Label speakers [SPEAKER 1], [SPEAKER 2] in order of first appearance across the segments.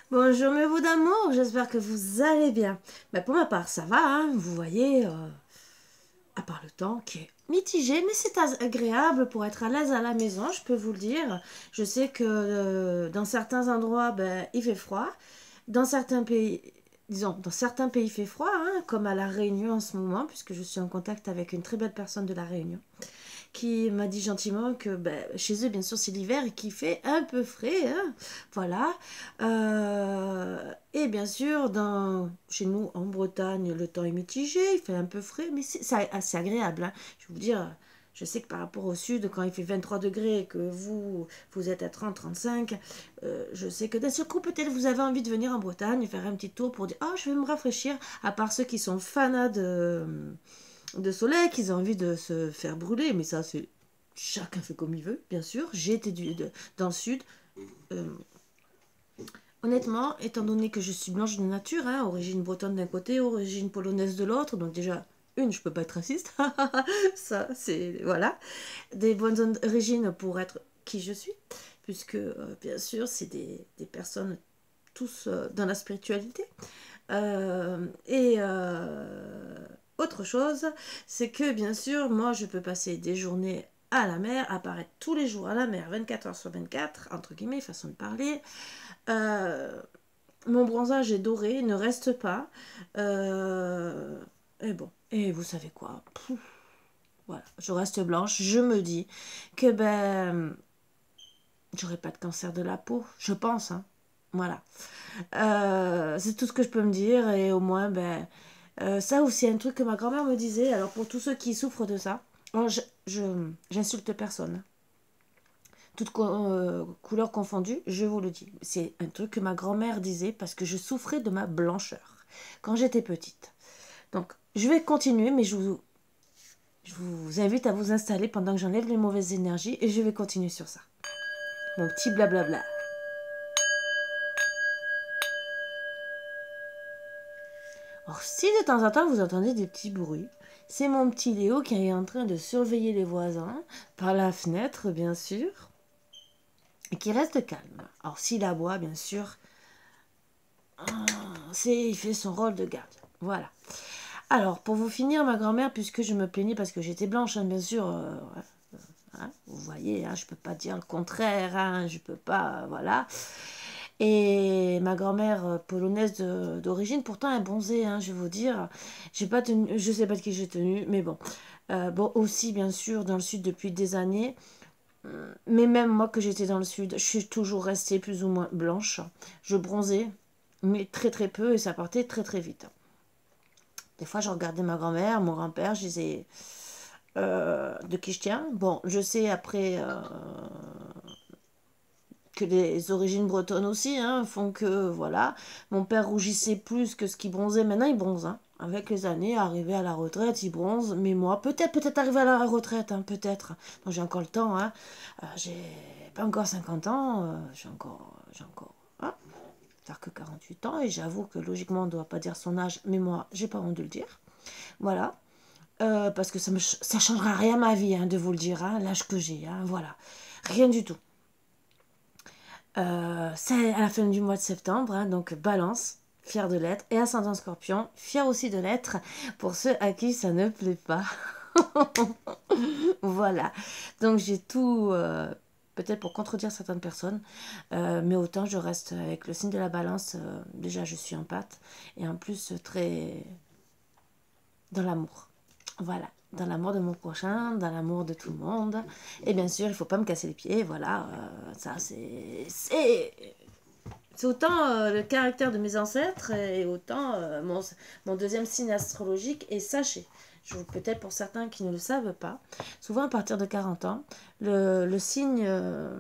[SPEAKER 1] Bonjour mes bouts d'amour, j'espère que vous allez bien. Mais pour ma part, ça va, hein, vous voyez, à part le temps qui est mitigé, mais c'est agréable pour être à l'aise à la maison, je peux vous le dire. Je sais que dans certains endroits, ben, il fait froid. Dans certains pays, disons, dans certains pays, il fait froid, hein, comme à La Réunion en ce moment, puisque je suis en contact avec une très belle personne de La Réunion qui m'a dit gentiment que ben, chez eux, bien sûr, c'est l'hiver et qu'il fait un peu frais. Hein, voilà. Et bien sûr, chez nous, en Bretagne, le temps est mitigé, il fait un peu frais, mais c'est assez agréable. Hein. Je vais vous dire, je sais que par rapport au sud, quand il fait 23 degrés et que vous êtes à 30-35, je sais que d'un seul coup, peut-être vous avez envie de venir en Bretagne, faire un petit tour pour dire, oh, je vais me rafraîchir, à part ceux qui sont fanats de soleil, qu'ils ont envie de se faire brûler, mais ça, c'est chacun fait comme il veut, bien sûr. J'ai été dans le sud. Euh, Honnêtement, étant donné que je suis blanche de nature, hein, origine bretonne d'un côté, origine polonaise de l'autre, donc déjà, je peux pas être raciste. Ça, c'est. Voilà. Des bonnes origines pour être qui je suis, puisque, bien sûr, c'est des personnes tous dans la spiritualité. Autre chose, c'est que bien sûr, moi je peux passer des journées à la mer, apparaître tous les jours à la mer, 24 heures sur 24, entre guillemets, façon de parler. Euh, Mon bronzage est doré, ne reste pas. Et bon, et vous savez quoi? Voilà, je reste blanche. Je me dis que ben, j'aurai pas de cancer de la peau, je pense. Hein. Voilà. C'est tout ce que je peux me dire et au moins, ben, ça aussi, un truc que ma grand-mère me disait. Alors, pour tous ceux qui souffrent de ça, alors j'insulte personne. Toute couleur confondue, je vous le dis. C'est un truc que ma grand-mère disait parce que je souffrais de ma blancheur quand j'étais petite. Donc, je vais continuer, mais je vous invite à vous installer pendant que j'enlève les mauvaises énergies et je vais continuer sur ça. Mon petit blablabla. Alors, si de temps en temps vous entendez des petits bruits, c'est mon petit Léo qui est en train de surveiller les voisins, par la fenêtre bien sûr, et qui reste calme. Alors s'il aboie, bien sûr, il fait son rôle de garde. Voilà. Alors, pour vous finir, ma grand-mère, puisque je me plaignais parce que j'étais blanche, hein, bien sûr, hein, vous voyez, hein, je peux pas dire le contraire, hein, je peux pas, voilà. Et ma grand-mère polonaise d'origine, pourtant un bonzé, hein, je vais vous dire. J'ai pas tenu, je sais pas de qui j'ai tenu, mais bon. Bon, aussi, bien sûr, dans le sud depuis des années. Mais même moi que j'étais dans le sud, je suis toujours restée plus ou moins blanche. Je bronzais, mais très très peu, et ça partait très très vite. Des fois, je regardais ma grand-mère, mon grand-père, je disais de qui je tiens. Bon, je sais après que les origines bretonnes aussi hein, font que, voilà, mon père rougissait plus que ce qu'il bronzait. Maintenant, il bronze. Hein. Avec les années, arrivé à la retraite, il bronze. Mais moi, peut-être arrivé à la retraite, hein, peut-être. Donc, j'ai encore le temps. Hein. J'ai pas encore 50 ans. J'ai encore hein, faire que 48 ans. Et j'avoue que logiquement, on ne doit pas dire son âge. Mais moi, j'ai pas honte de le dire. Voilà. Parce que ça changera rien à ma vie, hein, de vous le dire, hein, l'âge que j'ai. Hein, voilà. Rien du tout. C'est à la fin du mois de septembre, hein, donc balance, fier de l'être, et ascendant scorpion, fier aussi de l'être, pour ceux à qui ça ne plaît pas. Voilà. Donc j'ai tout, peut-être pour contredire certaines personnes, mais autant je reste avec le signe de la balance, déjà je suis en pâte, et en plus très dans l'amour. Voilà, dans l'amour de mon prochain, dans l'amour de tout le monde. Et bien sûr, il ne faut pas me casser les pieds, voilà, ça c'est autant le caractère de mes ancêtres et autant mon deuxième signe astrologique. Et sachez, peut-être pour certains qui ne le savent pas, souvent à partir de 40 ans, le signe, le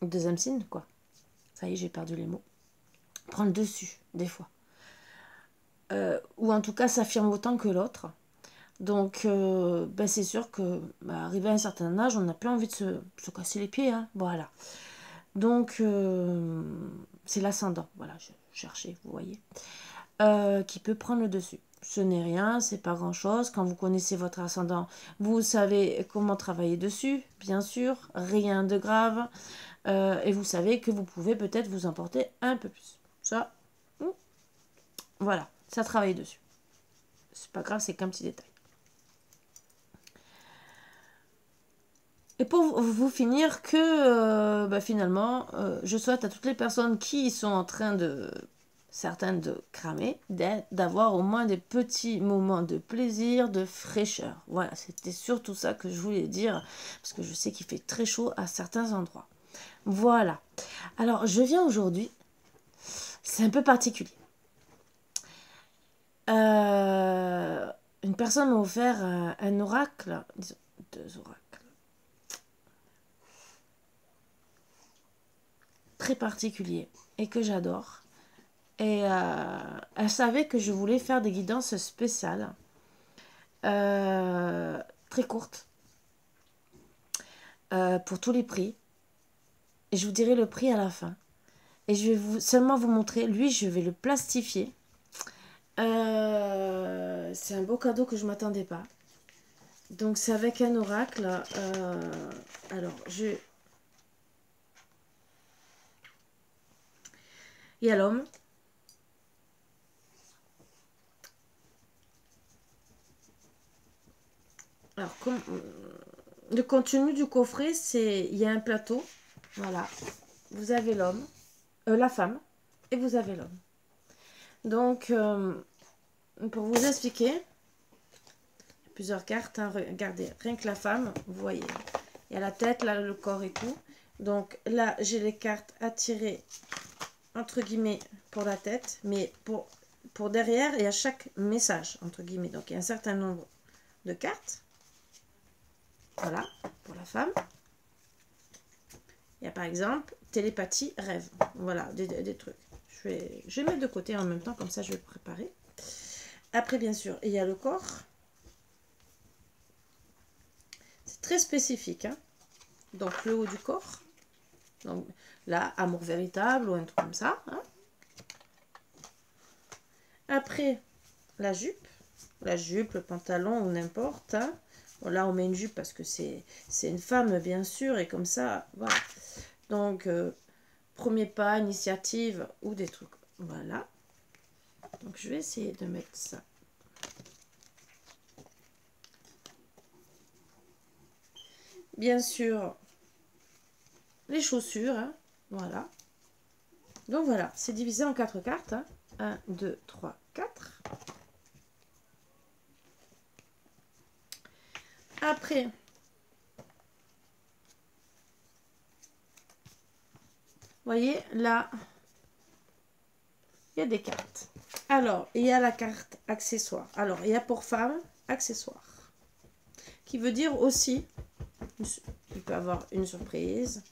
[SPEAKER 1] deuxième signe, quoi, ça y est, j'ai perdu les mots, prend le dessus, des fois. Ou en tout cas s'affirme autant que l'autre. Donc, ben c'est sûr que, arrivé à un certain âge, on n'a plus envie de se casser les pieds. Hein, voilà. Donc, c'est l'ascendant, voilà, je cherchais, vous voyez, qui peut prendre le dessus. Ce n'est rien, c'est pas grand-chose. Quand vous connaissez votre ascendant, vous savez comment travailler dessus, bien sûr, rien de grave. et vous savez que vous pouvez peut-être vous emporter un peu plus. Ça, voilà, ça travaille dessus. C'est pas grave, c'est qu'un petit détail. Et pour vous finir que finalement, je souhaite à toutes les personnes qui sont en train de, certaines de cramer, d'avoir au moins des petits moments de plaisir, de fraîcheur. Voilà, c'était surtout ça que je voulais dire, parce que je sais qu'il fait très chaud à certains endroits. Voilà. Alors, je viens aujourd'hui, c'est un peu particulier. Une personne m'a offert un oracle, disons, 2 oracles. Très particulier et que j'adore. Et elle savait que je voulais faire des guidances spéciales, très courtes, pour tous les prix. Et je vous dirai le prix à la fin. Et je vais seulement vous montrer. Lui, je vais le plastifier. C'est un beau cadeau que je ne m'attendais pas. Donc, c'est avec un oracle. Alors, il y a l'homme. Alors, le contenu du coffret, c'est... Il y a un plateau. Voilà. Vous avez l'homme. La femme. Et vous avez l'homme. Donc, pour vous expliquer, plusieurs cartes, hein, regardez, rien que la femme, vous voyez, il y a la tête, là, le corps et tout. Donc là, j'ai les cartes à tirer, entre guillemets, pour la tête, mais pour derrière, il y a chaque message, entre guillemets. Donc il y a un certain nombre de cartes. Voilà, pour la femme. Il y a par exemple, télépathie, rêve. Voilà, des trucs. Je vais mettre de côté en même temps, comme ça je vais préparer. Après, bien sûr, il y a le corps. C'est très spécifique. Hein. Donc, le haut du corps. Donc, là, amour véritable ou un truc comme ça. Hein. Après, la jupe. La jupe, le pantalon ou n'importe. Hein. Bon, là, on met une jupe parce que c'est une femme, bien sûr. Et comme ça, voilà. Donc, premier pas, initiative ou des trucs. Voilà. Donc, je vais essayer de mettre ça. Bien sûr, les chaussures. Hein. Voilà. Donc, voilà. C'est divisé en 4 cartes. Hein. 1, 2, 3, 4. Après, vous voyez, là, il y a des cartes. Alors, il y a la carte accessoire. Alors, il y a pour femme, accessoire. Qui veut dire aussi, il peut avoir une surprise,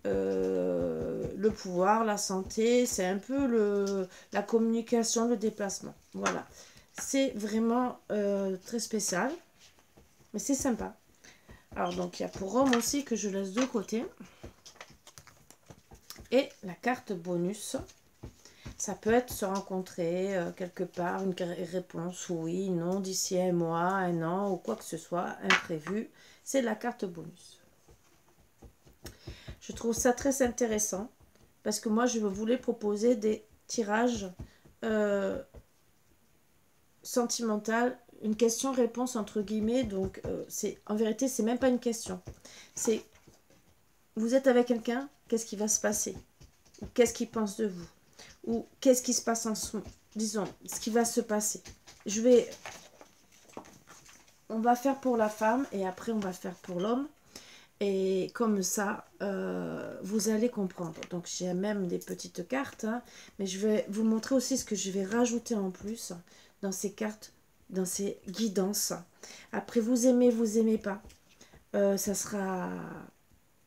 [SPEAKER 1] le pouvoir, la santé, c'est un peu la communication, le déplacement. Voilà. C'est vraiment très spécial, mais c'est sympa. Alors, donc, il y a pour homme aussi que je laisse de côté. Et la carte bonus, ça peut être se rencontrer quelque part, une réponse oui, non, d'ici un mois, un an ou quoi que ce soit, imprévu. C'est la carte bonus. Je trouve ça très intéressant parce que moi, je voulais proposer des tirages sentimentaux, une question-réponse entre guillemets. Donc, en vérité, c'est même pas une question. C'est, vous êtes avec quelqu'un, qu'est-ce qui va se passer? Qu'est-ce qu'il pense de vous? Ou qu'est-ce qui se passe en ce moment? Disons, ce qui va se passer. On va faire pour la femme et après on va faire pour l'homme. Et comme ça, vous allez comprendre. Donc j'ai même des petites cartes. Hein, mais je vais vous montrer aussi ce que je vais rajouter en plus dans ces cartes, dans ces guidances. Après, vous aimez pas. Ça sera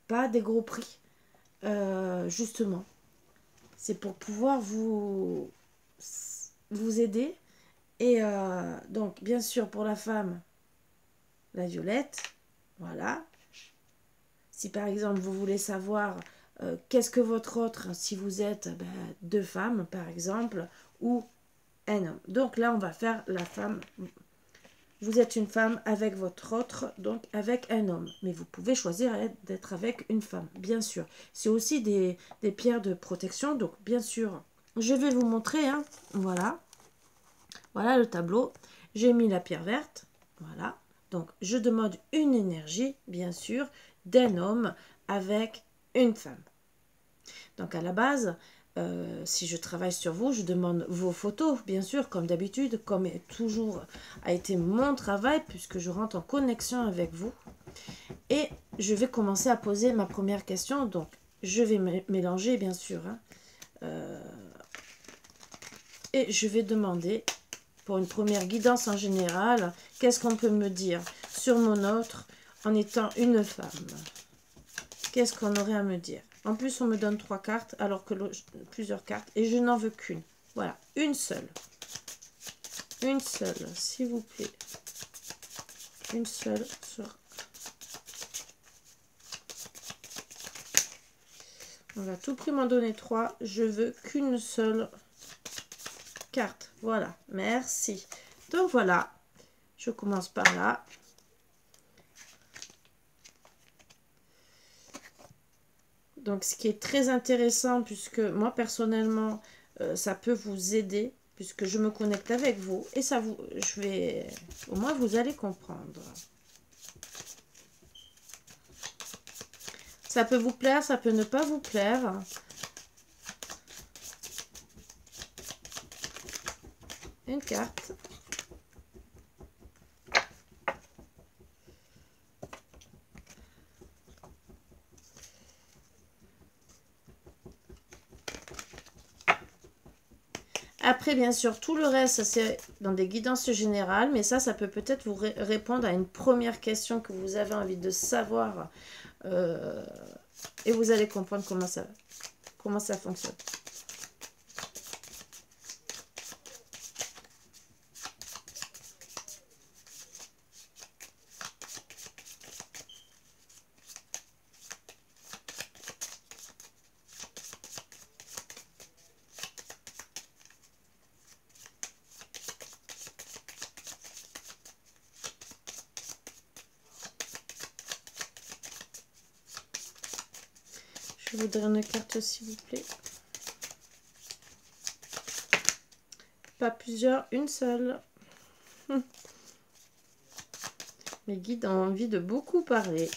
[SPEAKER 1] pas des gros prix. Justement. C'est pour pouvoir vous aider. Et donc, bien sûr, pour la femme, la violette. Voilà. Si par exemple, vous voulez savoir qu'est-ce que votre autre, si vous êtes 2 femmes, par exemple, ou un homme. Donc là, on va faire la femme vous êtes une femme avec votre autre, donc avec un homme. Mais vous pouvez choisir d'être avec une femme, bien sûr. C'est aussi des pierres de protection, donc bien sûr, je vais vous montrer, hein. Voilà. Voilà le tableau. J'ai mis la pierre verte, voilà. Donc, je demande une énergie, bien sûr, d'un homme avec une femme. Donc, à la base, si je travaille sur vous, je demande vos photos, bien sûr, comme d'habitude, comme toujours a été mon travail, puisque je rentre en connexion avec vous. Et je vais commencer à poser ma première question. Donc, je vais mélanger, bien sûr. Hein, et je vais demander, pour une première guidance en général, qu'est-ce qu'on peut me dire sur mon autre en étant une femme? Qu'est-ce qu'on aurait à me dire? En plus, on me donne 3 cartes, alors que plusieurs cartes, et je n'en veux qu'une. Voilà, une seule. Une seule, s'il vous plaît. Une seule sur... On va à tout prix m'en donner 3. Je veux qu'une seule carte. Voilà, merci. Donc voilà, je commence par là. Donc, ce qui est très intéressant, puisque moi, personnellement, ça peut vous aider, puisque je me connecte avec vous. Et ça vous... au moins, vous allez comprendre. Ça peut vous plaire, ça peut ne pas vous plaire. Une carte. Après, bien sûr, tout le reste, c'est dans des guidances générales, mais ça peut peut-être vous répondre à une première question que vous avez envie de savoir. Et vous allez comprendre comment ça fonctionne. Je voudrais une carte, s'il vous plaît. Pas plusieurs, une seule. Mes guides ont envie de beaucoup parler.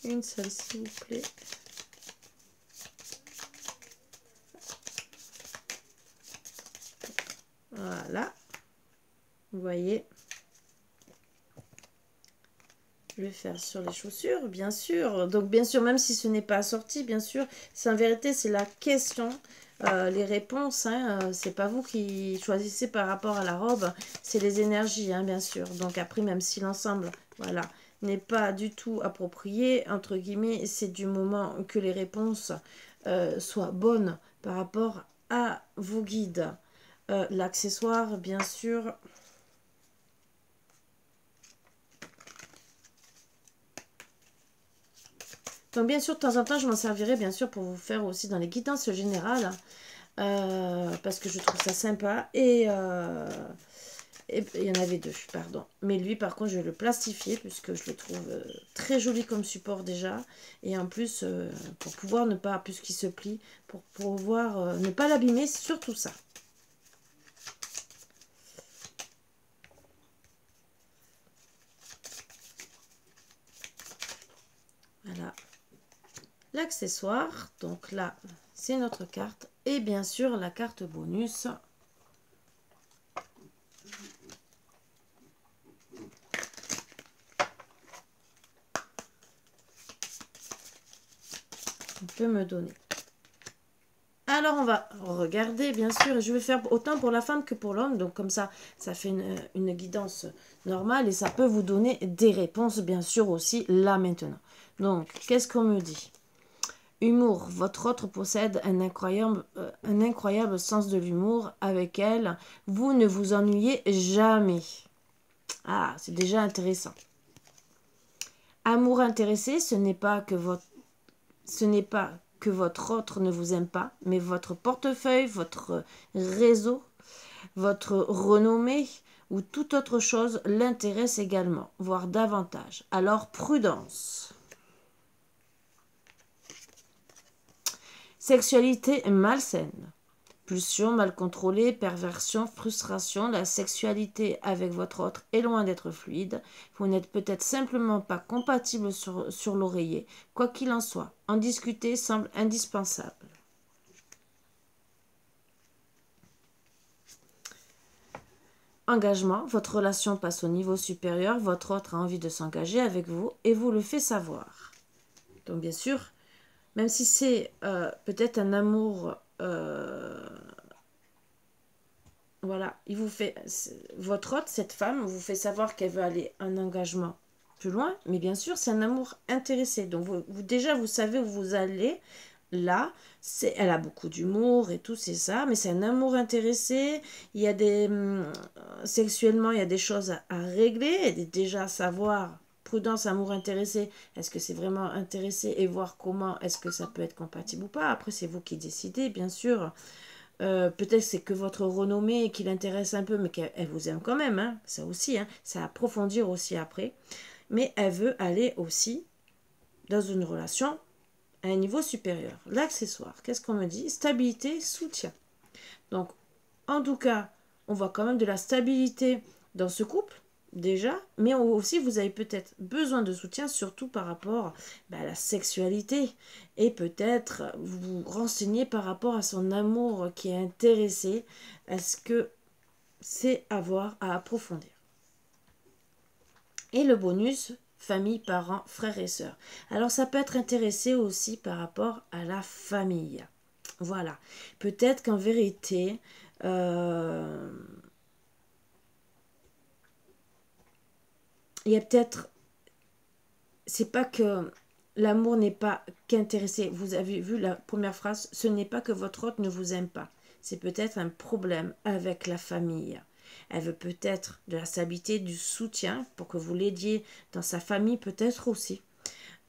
[SPEAKER 1] Une seule, s'il vous plaît. Voilà. Vous voyez. Je vais faire sur les chaussures, bien sûr. Donc, bien sûr, même si ce n'est pas assorti, bien sûr, c'est en vérité, c'est la question, les réponses. Hein, c'est pas vous qui choisissez par rapport à la robe, c'est les énergies, hein, bien sûr. Donc, après, même si l'ensemble, voilà, n'est pas du tout approprié, entre guillemets, c'est du moment que les réponses soient bonnes par rapport à vos guides. L'accessoire, bien sûr... Donc, bien sûr, de temps en temps, je m'en servirai, bien sûr, pour vous faire aussi dans les guidances générales. Parce que je trouve ça sympa. Et il y en avait 2, pardon. Mais lui, par contre, je vais le plastifier, puisque je le trouve très joli comme support déjà. Et en plus, pour pouvoir ne pas, puisqu'il se plie, pour pouvoir ne pas l'abîmer, c'est surtout ça. Voilà. L'accessoire, donc là, c'est notre carte. Et bien sûr, la carte bonus. On peut me donner. Alors, on va regarder, bien sûr. Et je vais faire autant pour la femme que pour l'homme. Donc, comme ça fait une guidance normale. Et ça peut vous donner des réponses, bien sûr, aussi, là, maintenant. Donc, qu'est-ce qu'on me dit? Humour, votre autre possède un incroyable sens de l'humour. Avec elle, vous ne vous ennuyez jamais. Ah, c'est déjà intéressant. Amour intéressé, ce n'est pas que votre autre ne vous aime pas, mais votre portefeuille, votre réseau, votre renommée, ou toute autre chose l'intéresse également, voire davantage. Alors prudence. Sexualité malsaine. Pulsion mal contrôlée, perversion, frustration, la sexualité avec votre autre est loin d'être fluide. Vous n'êtes peut-être simplement pas compatible sur l'oreiller. Quoi qu'il en soit, en discuter semble indispensable. Engagement, votre relation passe au niveau supérieur, votre autre a envie de s'engager avec vous et vous le fait savoir. Donc bien sûr, même si c'est peut-être un amour... voilà, il vous fait, votre autre, cette femme, vous fait savoir qu'elle veut aller un engagement plus loin, mais bien sûr, c'est un amour intéressé. Donc, déjà, vous savez où vous allez. Là, elle a beaucoup d'humour et tout, c'est ça, mais c'est un amour intéressé. Il y a des... sexuellement, il y a des choses à régler, et déjà à savoir... Prudence, amour intéressé, est-ce que c'est vraiment intéressé et voir comment est-ce que ça peut être compatible ou pas. Après, c'est vous qui décidez, bien sûr. Peut-être c'est que votre renommée qui l'intéresse un peu, mais qu'elle vous aime quand même, hein, ça aussi, hein, ça approfondir aussi après. Mais elle veut aller aussi dans une relation à un niveau supérieur. L'accessoire, qu'est-ce qu'on me dit? Stabilité, soutien. Donc, en tout cas, on voit quand même de la stabilité dans ce couple, déjà, mais aussi vous avez peut-être besoin de soutien, surtout par rapport à la sexualité, et peut-être vous renseigner par rapport à son amour qui est intéressé. Est-ce que c'est à voir, à approfondir? Et le bonus, famille, parents, frères et sœurs. Alors ça peut être intéressé aussi par rapport à la famille. Voilà. Peut-être qu'en vérité, il y a peut-être, c'est pas que l'amour n'est pas qu'intéressé. Vous avez vu la première phrase, ce n'est pas que votre autre ne vous aime pas. C'est peut-être un problème avec la famille. Elle veut peut-être de la stabilité, du soutien pour que vous l'aidiez dans sa famille peut-être aussi.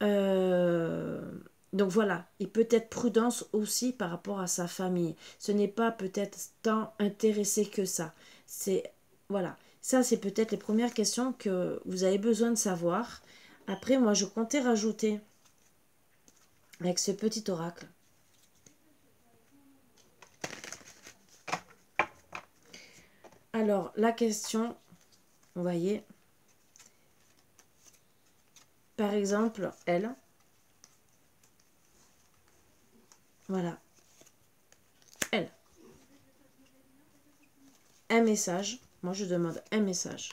[SPEAKER 1] Donc voilà, et peut-être prudence aussi par rapport à sa famille. Ce n'est pas peut-être tant intéressé que ça. C'est, voilà, ça c'est peut-être les premières questions que vous avez besoin de savoir. Après, moi je comptais rajouter avec ce petit oracle. Alors, la question, vous voyez, par exemple, elle, voilà, elle, un message, moi je demande un message.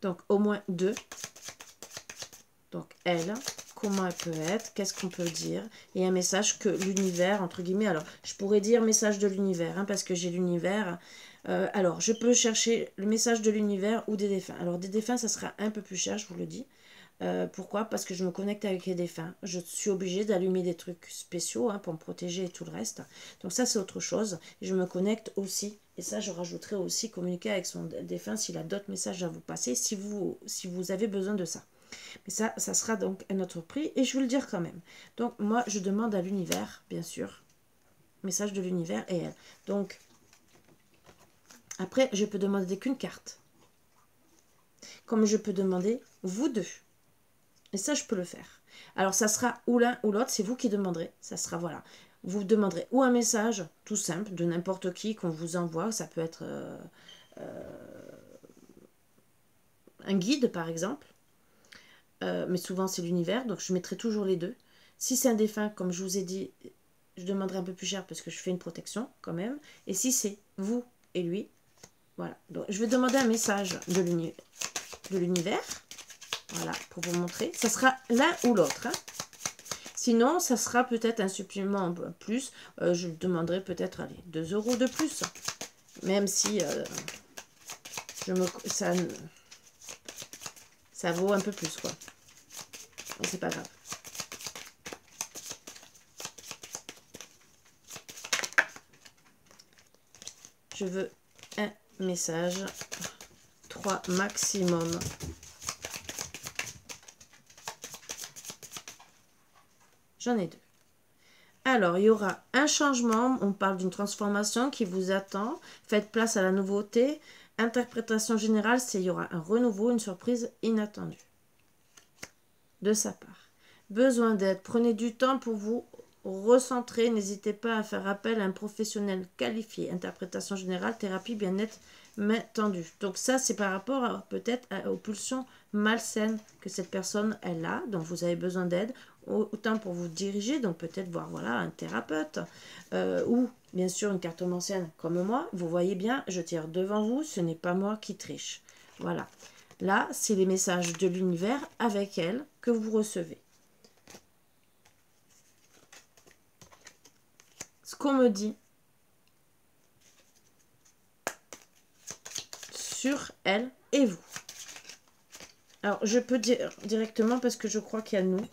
[SPEAKER 1] Donc, au moins 2. Donc, elle, comment elle peut être, qu'est-ce qu'on peut dire, et un message que l'univers, entre guillemets, alors, je pourrais dire message de l'univers, hein, parce que j'ai l'univers. Alors, je peux chercher le message de l'univers ou des défunts. Alors, des défunts, ça sera un peu plus cher, je vous le dis. Pourquoi? Parce que je me connecte avec les défunts. Je suis obligée d'allumer des trucs spéciaux hein, pour me protéger et tout le reste. Donc ça, c'est autre chose. Et je me connecte aussi. Et ça, je rajouterai aussi communiquer avec son défunt s'il a d'autres messages à vous passer, si vous avez besoin de ça. Mais ça sera donc un autre prix. Et je vais le dire quand même. Donc moi, je demande à l'univers, bien sûr. Message de l'univers et elle. Donc, après, je peux demander qu'une carte. Comme je peux demander vous deux. Et ça, je peux le faire. Alors, ça sera ou l'un ou l'autre, c'est vous qui demanderez. Ça sera, voilà. Vous demanderez ou un message, tout simple, de n'importe qui qu'on vous envoie. Ça peut être un guide, par exemple. Mais souvent, c'est l'univers. Donc, je mettrai toujours les deux. Si c'est un défunt, comme je vous ai dit, je demanderai un peu plus cher parce que je fais une protection, quand même. Et si c'est vous et lui, voilà. Donc, je vais demander un message de l'univers. Voilà, pour vous montrer. Ça sera l'un ou l'autre. Hein. Sinon, ça sera peut-être un supplément en plus. Je demanderai peut-être 2 € de plus. Même si ça vaut un peu plus, quoi. Mais c'est pas grave. Je veux un message. 3 maximum. J'en ai 2. Alors, il y aura un changement, on parle d'une transformation qui vous attend. Faites place à la nouveauté. Interprétation générale, c'est il y aura un renouveau, une surprise inattendue de sa part. Besoin d'aide, prenez du temps pour vous recentrer. N'hésitez pas à faire appel à un professionnel qualifié. Interprétation générale, thérapie, bien-être, main tendue. Donc ça, c'est par rapport peut-être aux pulsions malsaines que cette personne elle a. Donc vous avez besoin d'aide, autant pour vous diriger, donc peut-être voir voilà un thérapeute ou bien sûr une cartomancienne comme moi. Vous voyez bien, je tire devant vous, ce n'est pas moi qui triche. Voilà. Là, c'est les messages de l'univers avec elle que vous recevez. Ce qu'on me dit sur elle et vous. Alors, je peux dire directement parce que je crois qu'il y a nous.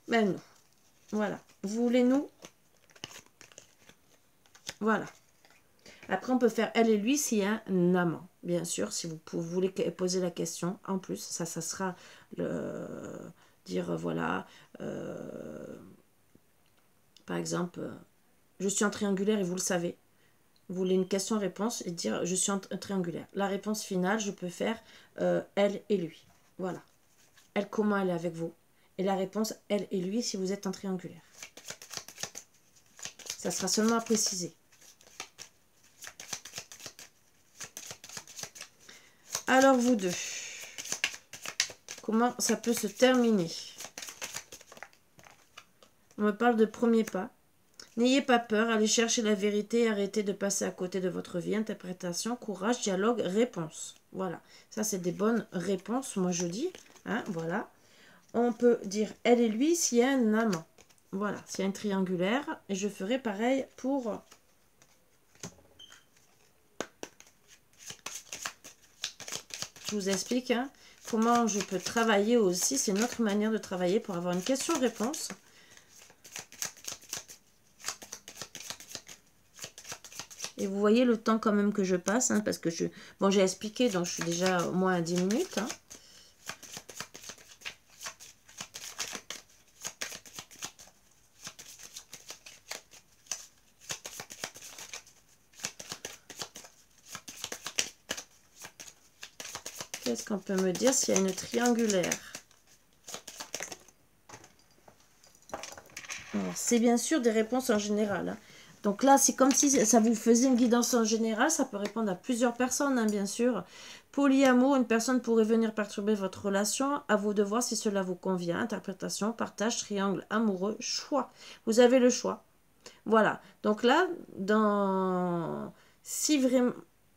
[SPEAKER 1] Mais nous. Voilà. Vous voulez nous? Voilà. Après, on peut faire elle et lui s'il y a un amant. Bien sûr, si vous voulez poser la question. En plus, ça sera le dire, voilà, par exemple, je suis en triangulaire et vous le savez. Vous voulez une question-réponse et dire je suis en triangulaire. La réponse finale, je peux faire elle et lui. Voilà. Elle, comment elle est avec vous? Et la réponse, elle et lui, si vous êtes en triangulaire. Ça sera seulement à préciser. Alors, vous deux, comment ça peut se terminer? On me parle de premier pas. N'ayez pas peur, allez chercher la vérité, arrêtez de passer à côté de votre vie. Interprétation, courage, dialogue, réponse. Voilà, ça c'est des bonnes réponses, moi je dis. Hein, voilà. On peut dire elle et lui s'il y a un amant. Voilà, s'il y a un triangulaire. Et je ferai pareil pour... Je vous explique hein, comment je peux travailler aussi. C'est une autre manière de travailler pour avoir une question-réponse. Et vous voyez le temps quand même que je passe, hein, parce que bon, j'ai expliqué, donc je suis déjà au moins à 10 minutes. Hein. Qu'est-ce qu'on peut me dire s'il y a une triangulaire? C'est bien sûr des réponses en général. Hein. Donc là, c'est comme si ça vous faisait une guidance en général. Ça peut répondre à plusieurs personnes, hein, bien sûr. Polyamour, une personne pourrait venir perturber votre relation. À vous de voir si cela vous convient. Interprétation, partage, triangle amoureux, choix. Vous avez le choix. Voilà. Donc là, si vraiment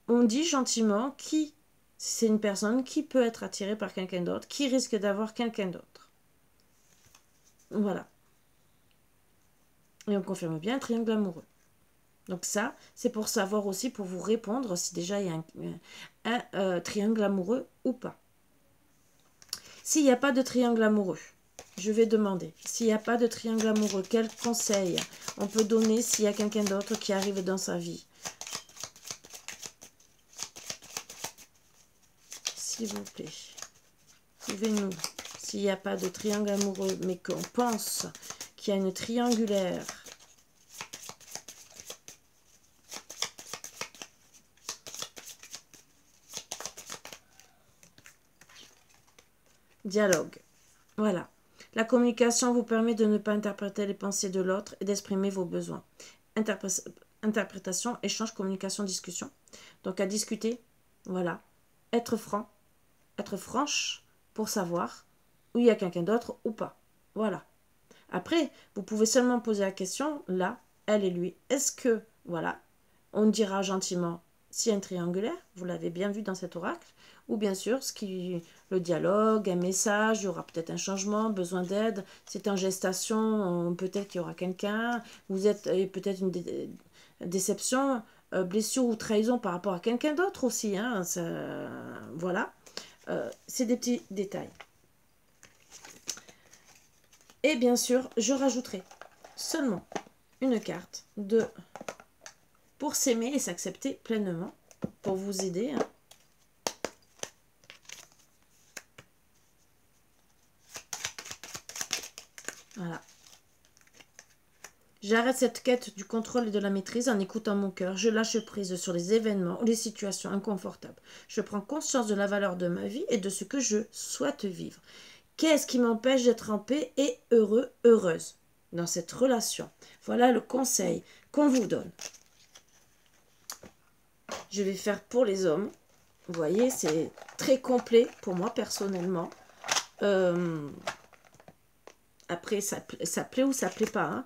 [SPEAKER 1] on dit gentiment qui c'est une personne qui peut être attirée par quelqu'un d'autre, qui risque d'avoir quelqu'un d'autre. Voilà. Et on confirme bien un triangle amoureux. Donc ça, c'est pour savoir aussi, pour vous répondre si déjà il y a un triangle amoureux ou pas. S'il n'y a pas de triangle amoureux, je vais demander, s'il n'y a pas de triangle amoureux, quel conseil on peut donner s'il y a quelqu'un d'autre qui arrive dans sa vie? S'il vous plaît, suivez-nous. S'il n'y a pas de triangle amoureux, mais qu'on pense qu'il y a une triangulaire, dialogue. Voilà. La communication vous permet de ne pas interpréter les pensées de l'autre et d'exprimer vos besoins. Interprétation, échange, communication, discussion. Donc à discuter, voilà. Être franc, être franche pour savoir où il y a quelqu'un d'autre ou pas. Voilà. Après, vous pouvez seulement poser la question, là, elle et lui. Est-ce que, voilà, on dira gentiment s'il y a un triangulaire, vous l'avez bien vu dans cet oracle, ou bien sûr, le dialogue, un message, il y aura peut-être un changement, besoin d'aide, c'est en gestation, peut-être qu'il y aura quelqu'un, vous êtes peut-être une déception, blessure ou trahison par rapport à quelqu'un d'autre aussi, hein, voilà, c'est des petits détails. Et bien sûr, je rajouterai seulement une carte pour s'aimer et s'accepter pleinement, pour vous aider. Hein. Voilà. J'arrête cette quête du contrôle et de la maîtrise en écoutant mon cœur. Je lâche prise sur les événements ou les situations inconfortables. Je prends conscience de la valeur de ma vie et de ce que je souhaite vivre. Qu'est-ce qui m'empêche d'être en paix et heureux, heureuse dans cette relation? Voilà le conseil qu'on vous donne. Je vais faire pour les hommes. Vous voyez, c'est très complet pour moi personnellement. Après, ça plaît ou ça plaît pas. Hein.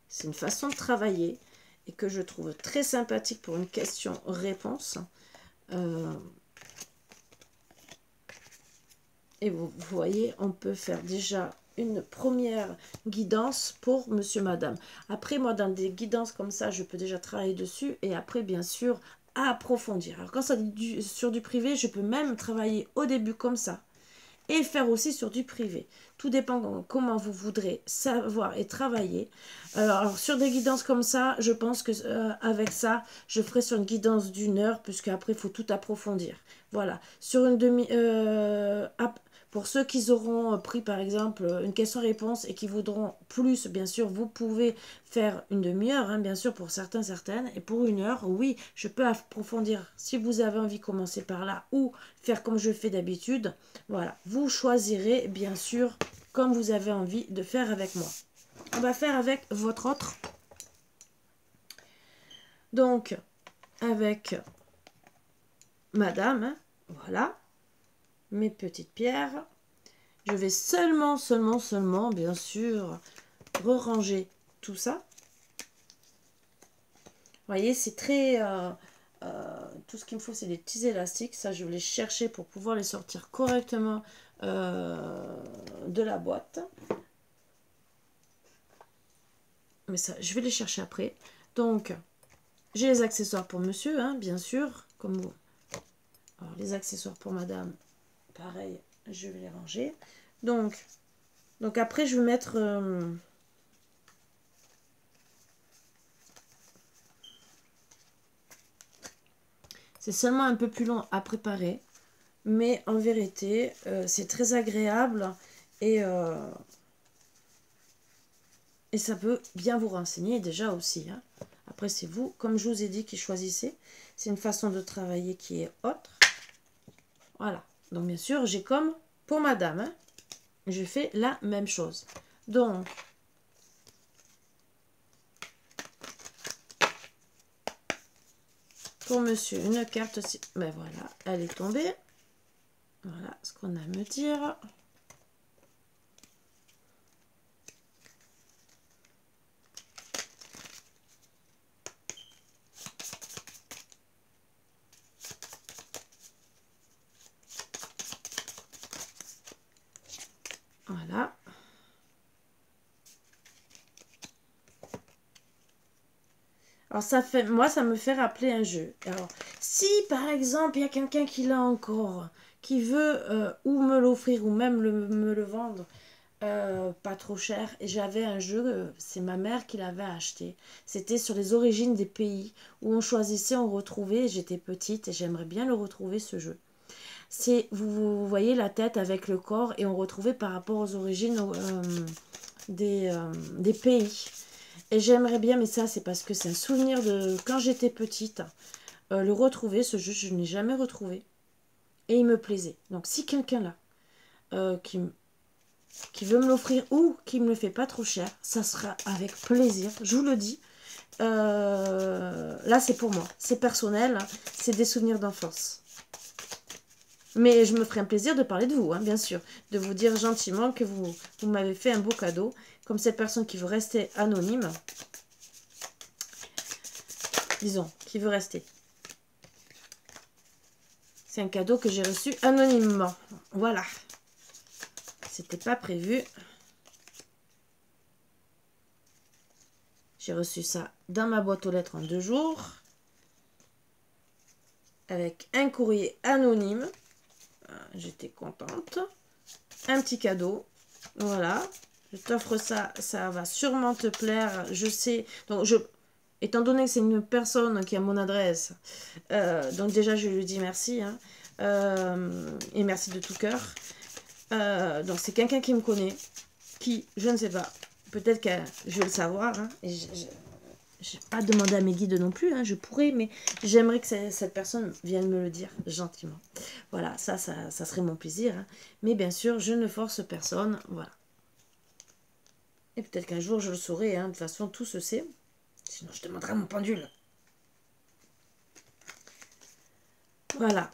[SPEAKER 1] C'est une façon de travailler et que je trouve très sympathique pour une question-réponse. Et vous voyez, on peut faire déjà une première guidance pour monsieur, madame. Après, moi, dans des guidances comme ça, je peux déjà travailler dessus et après, bien sûr, approfondir. Alors, quand ça dit sur du privé, je peux même travailler au début comme ça et faire aussi sur du privé. Tout dépend comment vous voudrez savoir et travailler. Alors sur des guidances comme ça, je pense que avec ça, je ferai sur une guidance d'1 heure, puisque après il faut tout approfondir. Voilà. Sur une pour ceux qui auront pris par exemple une question-réponse et qui voudront plus, bien sûr, vous pouvez faire une demi-heure, hein, bien sûr, pour certains, certaines. Et pour 1 heure, oui, je peux approfondir. Si vous avez envie de commencer par là ou faire comme je fais d'habitude, voilà. Vous choisirez, bien sûr, comme vous avez envie de faire avec moi. On va faire avec votre autre. Donc, avec madame, hein, voilà. Mes petites pierres. Je vais seulement, bien sûr, re-ranger tout ça. Vous voyez, c'est très... tout ce qu'il me faut, c'est des petits élastiques. Ça, je vais les chercher pour pouvoir les sortir correctement de la boîte. Mais ça, je vais les chercher après. Donc, j'ai les accessoires pour monsieur, hein, bien sûr. Comme vous. Alors, les accessoires pour madame, pareil, je vais les ranger. Donc après, je vais mettre... c'est seulement un peu plus long à préparer. Mais en vérité, c'est très agréable. Et ça peut bien vous renseigner déjà aussi. Hein. Après, c'est vous, comme je vous ai dit, qui choisissez. C'est une façon de travailler qui est autre. Voilà. Donc, bien sûr, j'ai comme pour madame. Hein, je fais la même chose. Donc, pour monsieur, une carte aussi. Ben voilà, elle est tombée. Voilà ce qu'on a à me dire. Voilà. Alors, moi, ça me fait rappeler un jeu. Alors, si, par exemple, il y a quelqu'un qui l'a encore, qui veut ou me l'offrir ou même me le vendre pas trop cher. Et j'avais un jeu, c'est ma mère qui l'avait acheté. C'était sur les origines des pays où on choisissait, on retrouvait. J'étais petite et j'aimerais bien le retrouver, ce jeu. C'est, vous voyez la tête avec le corps et on retrouvait par rapport aux origines des pays. Et j'aimerais bien, mais ça c'est parce que c'est un souvenir de quand j'étais petite, le retrouver, ce jeu, je ne l'ai jamais retrouvé. Et il me plaisait. Donc si quelqu'un là, qui veut me l'offrir ou qui me le fait pas trop cher, ça sera avec plaisir, je vous le dis. Là c'est pour moi, c'est personnel, hein, c'est des souvenirs d'enfance. Mais je me ferai un plaisir de parler de vous, hein, bien sûr. De vous dire gentiment que vous m'avez fait un beau cadeau. Comme cette personne qui veut rester anonyme. Disons, qui veut rester. C'est un cadeau que j'ai reçu anonymement. Voilà. C'était pas prévu. J'ai reçu ça dans ma boîte aux lettres en 2 jours. Avec un courrier anonyme. J'étais contente. Un petit cadeau. Voilà. Je t'offre ça. Ça va sûrement te plaire. Je sais. Donc, étant donné que c'est une personne qui a mon adresse, donc déjà, je lui dis merci. Hein, et merci de tout cœur. Donc, c'est quelqu'un qui me connaît. Qui, je ne sais pas. peut-être que je vais le savoir, hein, et je n'ai pas demandé à mes guides non plus, hein, je pourrais, mais j'aimerais que cette personne vienne me le dire gentiment. Voilà, ça serait mon plaisir. Hein. Mais bien sûr, je ne force personne, voilà. Et peut-être qu'un jour, je le saurai, hein, de toute façon, tout se sait. Sinon, je demanderai à mon pendule. Voilà,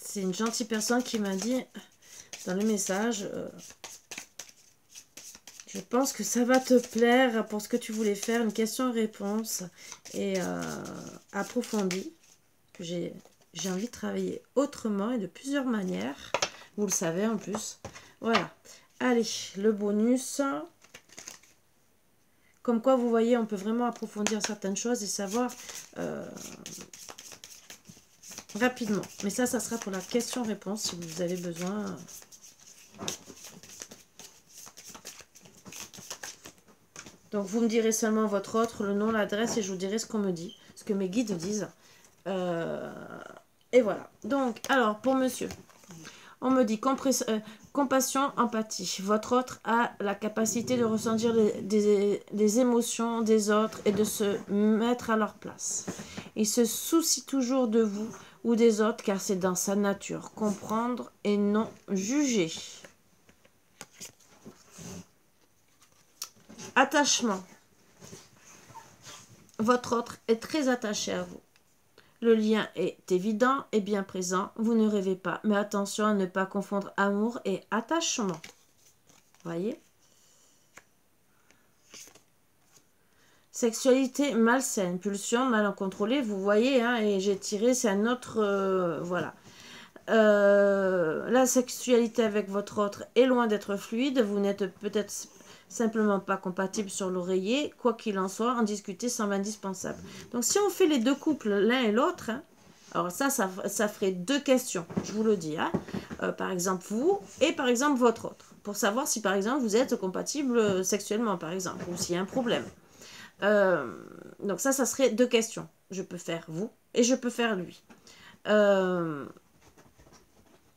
[SPEAKER 1] c'est une gentille personne qui m'a dit dans le message... je pense que ça va te plaire pour ce que tu voulais faire, une question-réponse et approfondie. J'ai envie de travailler autrement et de plusieurs manières. Vous le savez en plus. Voilà. Allez, le bonus. Comme quoi, vous voyez, on peut vraiment approfondir certaines choses et savoir rapidement. Mais ça sera pour la question-réponse si vous avez besoin. Donc, vous me direz seulement votre autre, le nom, l'adresse, et je vous dirai ce qu'on me dit, ce que mes guides disent. Et voilà. Donc, alors, pour monsieur, on me dit compassion, empathie. Votre autre a la capacité de ressentir les émotions des autres et de se mettre à leur place. Il se soucie toujours de vous ou des autres, car c'est dans sa nature. Comprendre et non juger. Attachement. Votre autre est très attaché à vous. Le lien est évident et bien présent. Vous ne rêvez pas. Mais attention à ne pas confondre amour et attachement. Voyez? Sexualité malsaine. Pulsion mal contrôlée. Vous voyez, hein, et j'ai tiré, c'est un autre... voilà. La sexualité avec votre autre est loin d'être fluide. Vous n'êtes peut-être simplement pas compatible sur l'oreiller. Quoi qu'il en soit, en discuter semble indispensable. Donc si on fait les deux couples l'un et l'autre, hein, alors ça ferait deux questions, je vous le dis. Hein. Par exemple vous et par exemple votre autre. Pour savoir si par exemple vous êtes compatible sexuellement par exemple. Ou s'il y a un problème. Donc ça serait deux questions. Je peux faire vous et je peux faire lui.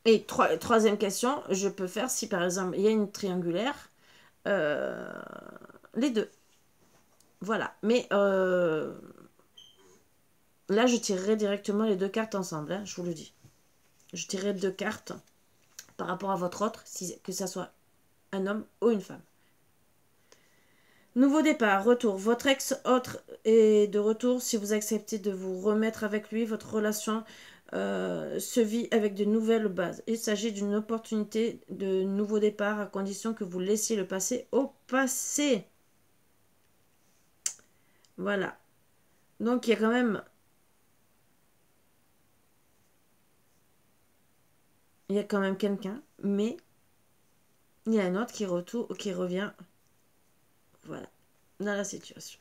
[SPEAKER 1] Et troisième question, je peux faire si par exemple il y a une triangulaire, les deux. Voilà. Mais là, je tirerai directement les deux cartes ensemble, hein, je vous le dis. Je tirerai deux cartes par rapport à votre autre, que ça soit un homme ou une femme. Nouveau départ, retour. Votre ex-autre est de retour. Si vous acceptez de vous remettre avec lui, votre relation se vit avec de nouvelles bases. Il s'agit d'une opportunité de nouveau départ à condition que vous laissiez le passé au passé. Voilà. Donc, il y a quand même... Il y a quand même quelqu'un, mais il y a un autre qui revient, voilà, dans la situation.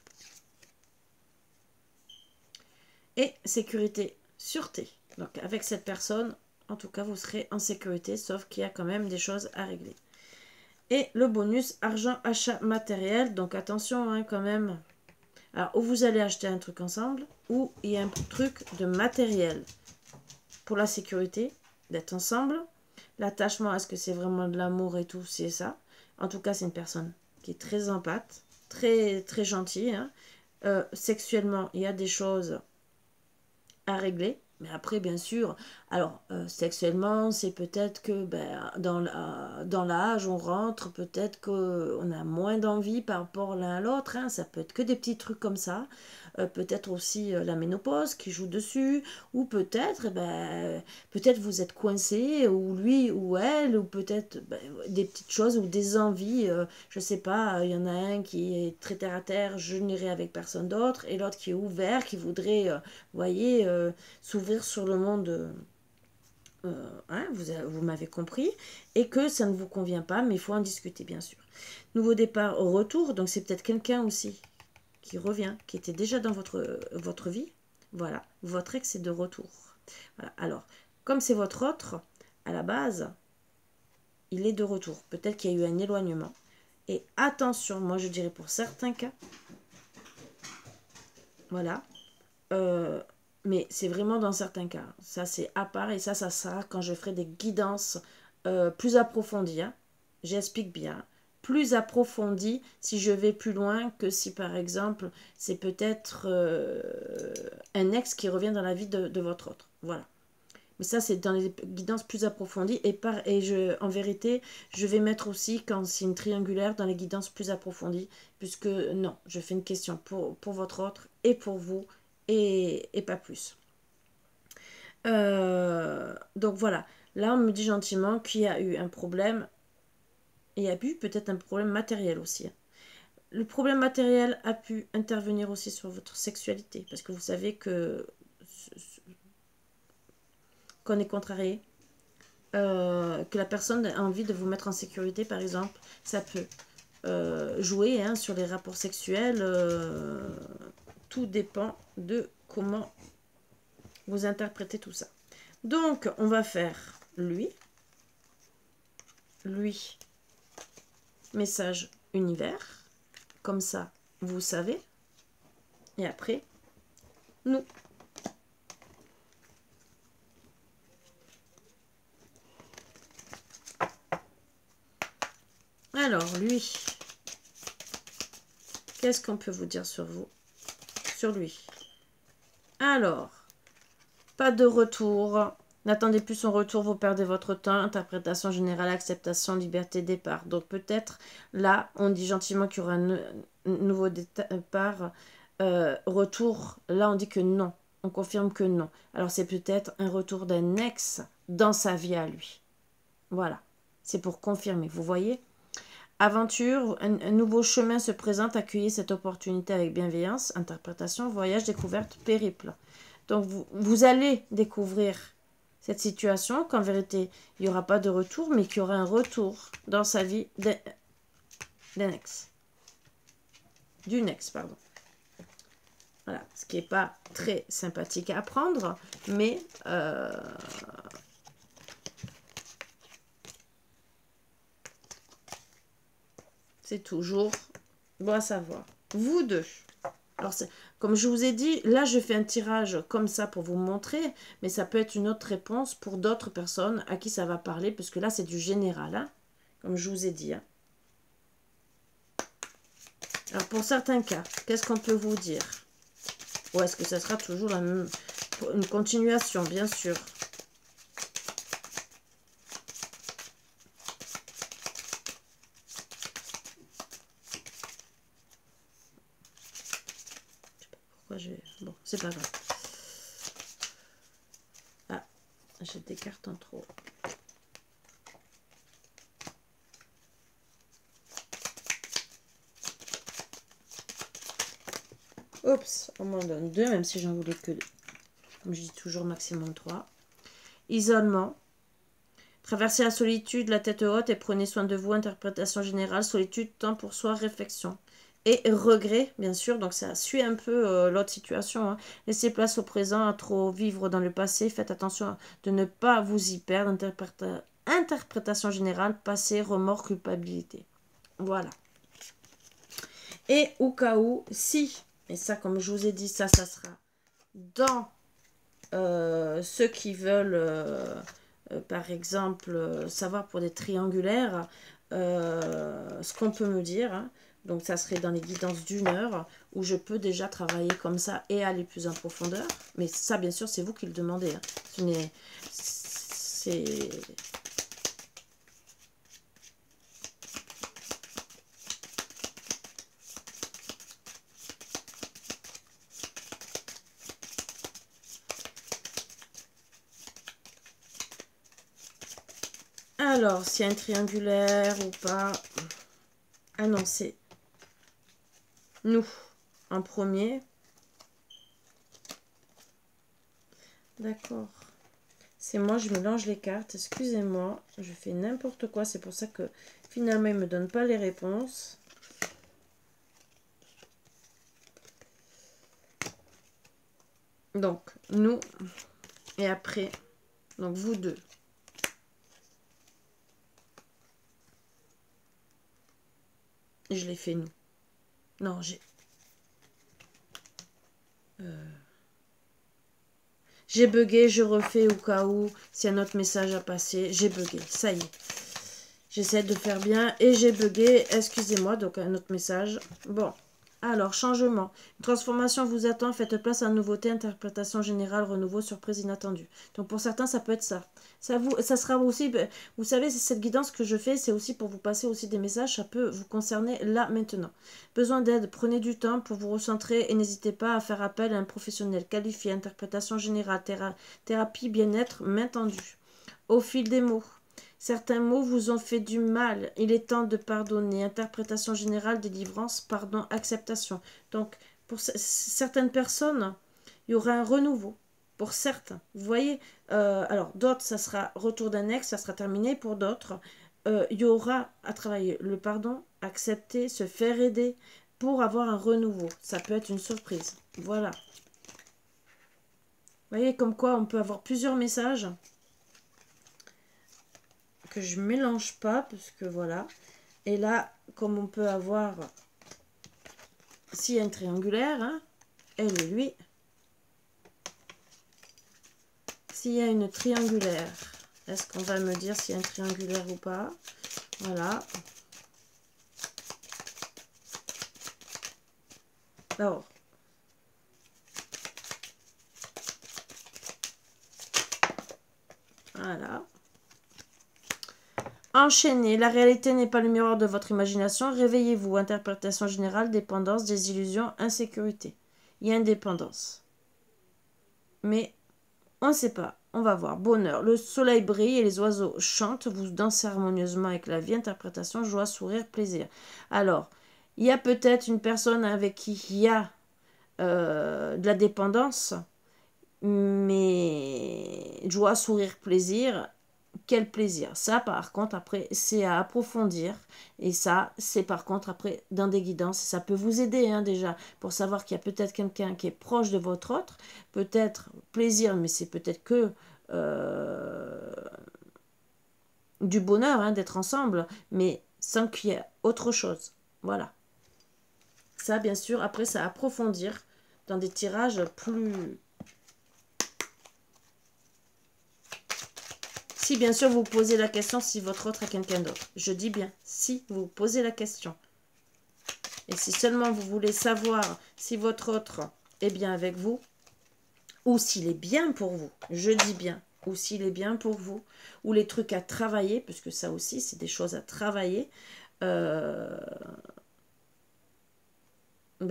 [SPEAKER 1] Et sécurité, sûreté. Donc avec cette personne, en tout cas, vous serez en sécurité, sauf qu'il y a quand même des choses à régler. Et le bonus, argent, achat matériel. Donc attention hein, quand même. Alors, ou vous allez acheter un truc ensemble, ou il y a un truc de matériel. Pour la sécurité, d'être ensemble. L'attachement, est-ce que c'est vraiment de l'amour et tout? C'est ça. En tout cas, c'est une personne qui est très empathique, très gentille. Hein. Sexuellement, il y a des choses à régler. Mais après, bien sûr, alors, sexuellement, c'est peut-être que dans l'âge, on rentre, peut-être qu'on a moins d'envie par rapport l'un à l'autre. Hein. Ça peut être que des petits trucs comme ça. Peut-être aussi la ménopause qui joue dessus. Ou peut-être, peut-être vous êtes coincé, ou lui ou elle, ou peut-être des petites choses ou des envies. Je sais pas, il y en a un qui est très terre à terre, je n'irai avec personne d'autre. Et l'autre qui est ouvert, qui voudrait, voyez, s'ouvrir sur le monde, hein, vous m'avez compris, et que ça ne vous convient pas, mais il faut en discuter, bien sûr. Nouveau départ au retour, donc c'est peut-être quelqu'un aussi qui revient, qui était déjà dans votre vie. Voilà, votre ex est de retour. Voilà. Alors, comme c'est votre autre, à la base, il est de retour. Peut-être qu'il y a eu un éloignement. Et attention, moi je dirais pour certains cas, voilà, mais c'est vraiment dans certains cas. Ça, c'est à part et ça sera quand je ferai des guidances plus approfondies. Hein. J'explique bien. plus approfondie si je vais plus loin que si par exemple c'est peut-être un ex qui revient dans la vie de votre autre. Voilà. Mais ça, c'est dans les guidances plus approfondies. En vérité, je vais mettre aussi, quand c'est une triangulaire, dans les guidances plus approfondies. Puisque, non, je fais une question pour votre autre et pour vous. Et pas plus. Donc voilà. Là, on me dit gentiment qu'il y a eu un problème. Et il y a eu peut-être un problème matériel aussi. Le problème matériel a pu intervenir aussi sur votre sexualité. Parce que vous savez qu'on est contrarié. Que la personne a envie de vous mettre en sécurité, par exemple, ça peut jouer hein, sur les rapports sexuels. Tout dépend de comment vous interprétez tout ça. Donc, on va faire lui, message univers, comme ça, vous savez. Et après, nous. Alors, lui, qu'est-ce qu'on peut vous dire sur vous? Sur lui. Alors, pas de retour. N'attendez plus son retour, vous perdez votre temps. Interprétation générale, acceptation, liberté, départ. Donc peut-être, là, on dit gentiment qu'il y aura un nouveau départ. Retour, là, on dit que non. On confirme que non. Alors c'est peut-être un retour d'un ex dans sa vie à lui. Voilà. C'est pour confirmer, vous voyez? Aventure, un nouveau chemin se présente, accueillez cette opportunité avec bienveillance. Interprétation, voyage, découverte, périple. Donc vous allez découvrir cette situation, qu'en vérité, il n'y aura pas de retour, mais qu'il y aura un retour dans sa vie d'un ex. D'une ex, pardon. Voilà, ce qui n'est pas très sympathique à apprendre, mais c'est toujours bon à savoir. Vous deux. Alors, comme je vous ai dit, là, je fais un tirage comme ça pour vous montrer, mais ça peut être une autre réponse pour d'autres personnes à qui ça va parler, puisque là, c'est du général, hein, comme je vous ai dit. Hein. Alors, pour certains cas, qu'est-ce qu'on peut vous dire? Ou est-ce que ça sera toujours la même, une continuation, bien sûr. Bon, c'est pas grave. Ah, j'ai des cartes en trop. Oups, on m'en donne 2, même si j'en voulais que 2. Comme je dis toujours, maximum 3. Isolement. Traversez la solitude, la tête haute et prenez soin de vous. Interprétation générale, solitude, temps pour soi, réflexion. Et regret, bien sûr, donc ça suit un peu l'autre situation. Hein. Laissez place au présent, à trop vivre dans le passé. Faites attention de ne pas vous y perdre. Interprétation générale, passé, remords, culpabilité. Voilà. Et au cas où, si, et ça comme je vous ai dit, ça sera dans ceux qui veulent, par exemple, savoir pour des triangulaires, ce qu'on peut me dire, hein. Donc ça serait dans les guidances d'1 heure où je peux déjà travailler comme ça et aller plus en profondeur. Mais ça, bien sûr, c'est vous qui le demandez. Hein. C'est... Alors, s'il y a un triangulaire ou pas... Ah non, c'est... Nous, en premier. D'accord. C'est moi, je mélange les cartes. Excusez-moi, je fais n'importe quoi. C'est pour ça que finalement, il ne me donne pas les réponses. Donc, nous. Et après, donc vous deux. Je l'ai fait nous. Non, j'ai bugué, je refais au cas où s'il y a un autre message à passer. J'ai bugué, ça y est. J'essaie de faire bien et j'ai bugué. Excusez-moi, donc un autre message. Bon, alors, changement. Une transformation vous attend. Faites place à une nouveauté, interprétation générale, renouveau, surprise inattendue. Donc, pour certains, ça peut être ça. Ça sera aussi... Vous savez, cette guidance que je fais, c'est aussi pour vous passer aussi des messages. Ça peut vous concerner là, maintenant. Besoin d'aide. Prenez du temps pour vous recentrer et n'hésitez pas à faire appel à un professionnel qualifié. Interprétation générale, thérapie, bien-être, main tendue. Au fil des mots. Certains mots vous ont fait du mal. Il est temps de pardonner. Interprétation générale, délivrance, pardon, acceptation. Donc, pour certaines personnes, il y aura un renouveau. Pour certains, vous voyez, alors d'autres, ça sera retour d'un ex, ça sera terminé. Pour d'autres, il y aura à travailler le pardon, accepter, se faire aider pour avoir un renouveau. Ça peut être une surprise. Voilà. Vous voyez comme quoi on peut avoir plusieurs messages que je mélange pas parce que voilà. Et là, comme on peut avoir, s'il y a une triangulaire, hein, elle et lui. S'il y a une triangulaire, est-ce qu'on va me dire s'il y a une triangulaire ou pas? Voilà. Alors. Voilà. Enchaînez. La réalité n'est pas le miroir de votre imagination. Réveillez-vous. Interprétation générale, dépendance, désillusion, insécurité. Il y a une dépendance. Mais on ne sait pas. On va voir. Bonheur. Le soleil brille et les oiseaux chantent. Vous dansez harmonieusement avec la vie. Interprétation, joie, sourire, plaisir. Alors, il y a peut-être une personne avec qui il y a de la dépendance. Mais joie, sourire, plaisir. Quel plaisir. Ça, par contre, après, c'est à approfondir. Et ça, c'est par contre, après, dans des guidances. Ça peut vous aider, hein, déjà, pour savoir qu'il y a peut-être quelqu'un qui est proche de votre autre. Peut-être plaisir, mais c'est peut-être que du bonheur, hein, d'être ensemble. Mais sans qu'il y ait autre chose. Voilà. Ça, bien sûr, après, ça à approfondir dans des tirages plus... Si bien sûr vous posez la question si votre autre est quelqu'un d'autre. Je dis bien, si vous posez la question. Et si seulement vous voulez savoir si votre autre est bien avec vous, ou s'il est bien pour vous, je dis bien, ou s'il est bien pour vous, ou les trucs à travailler, puisque ça aussi c'est des choses à travailler, ben,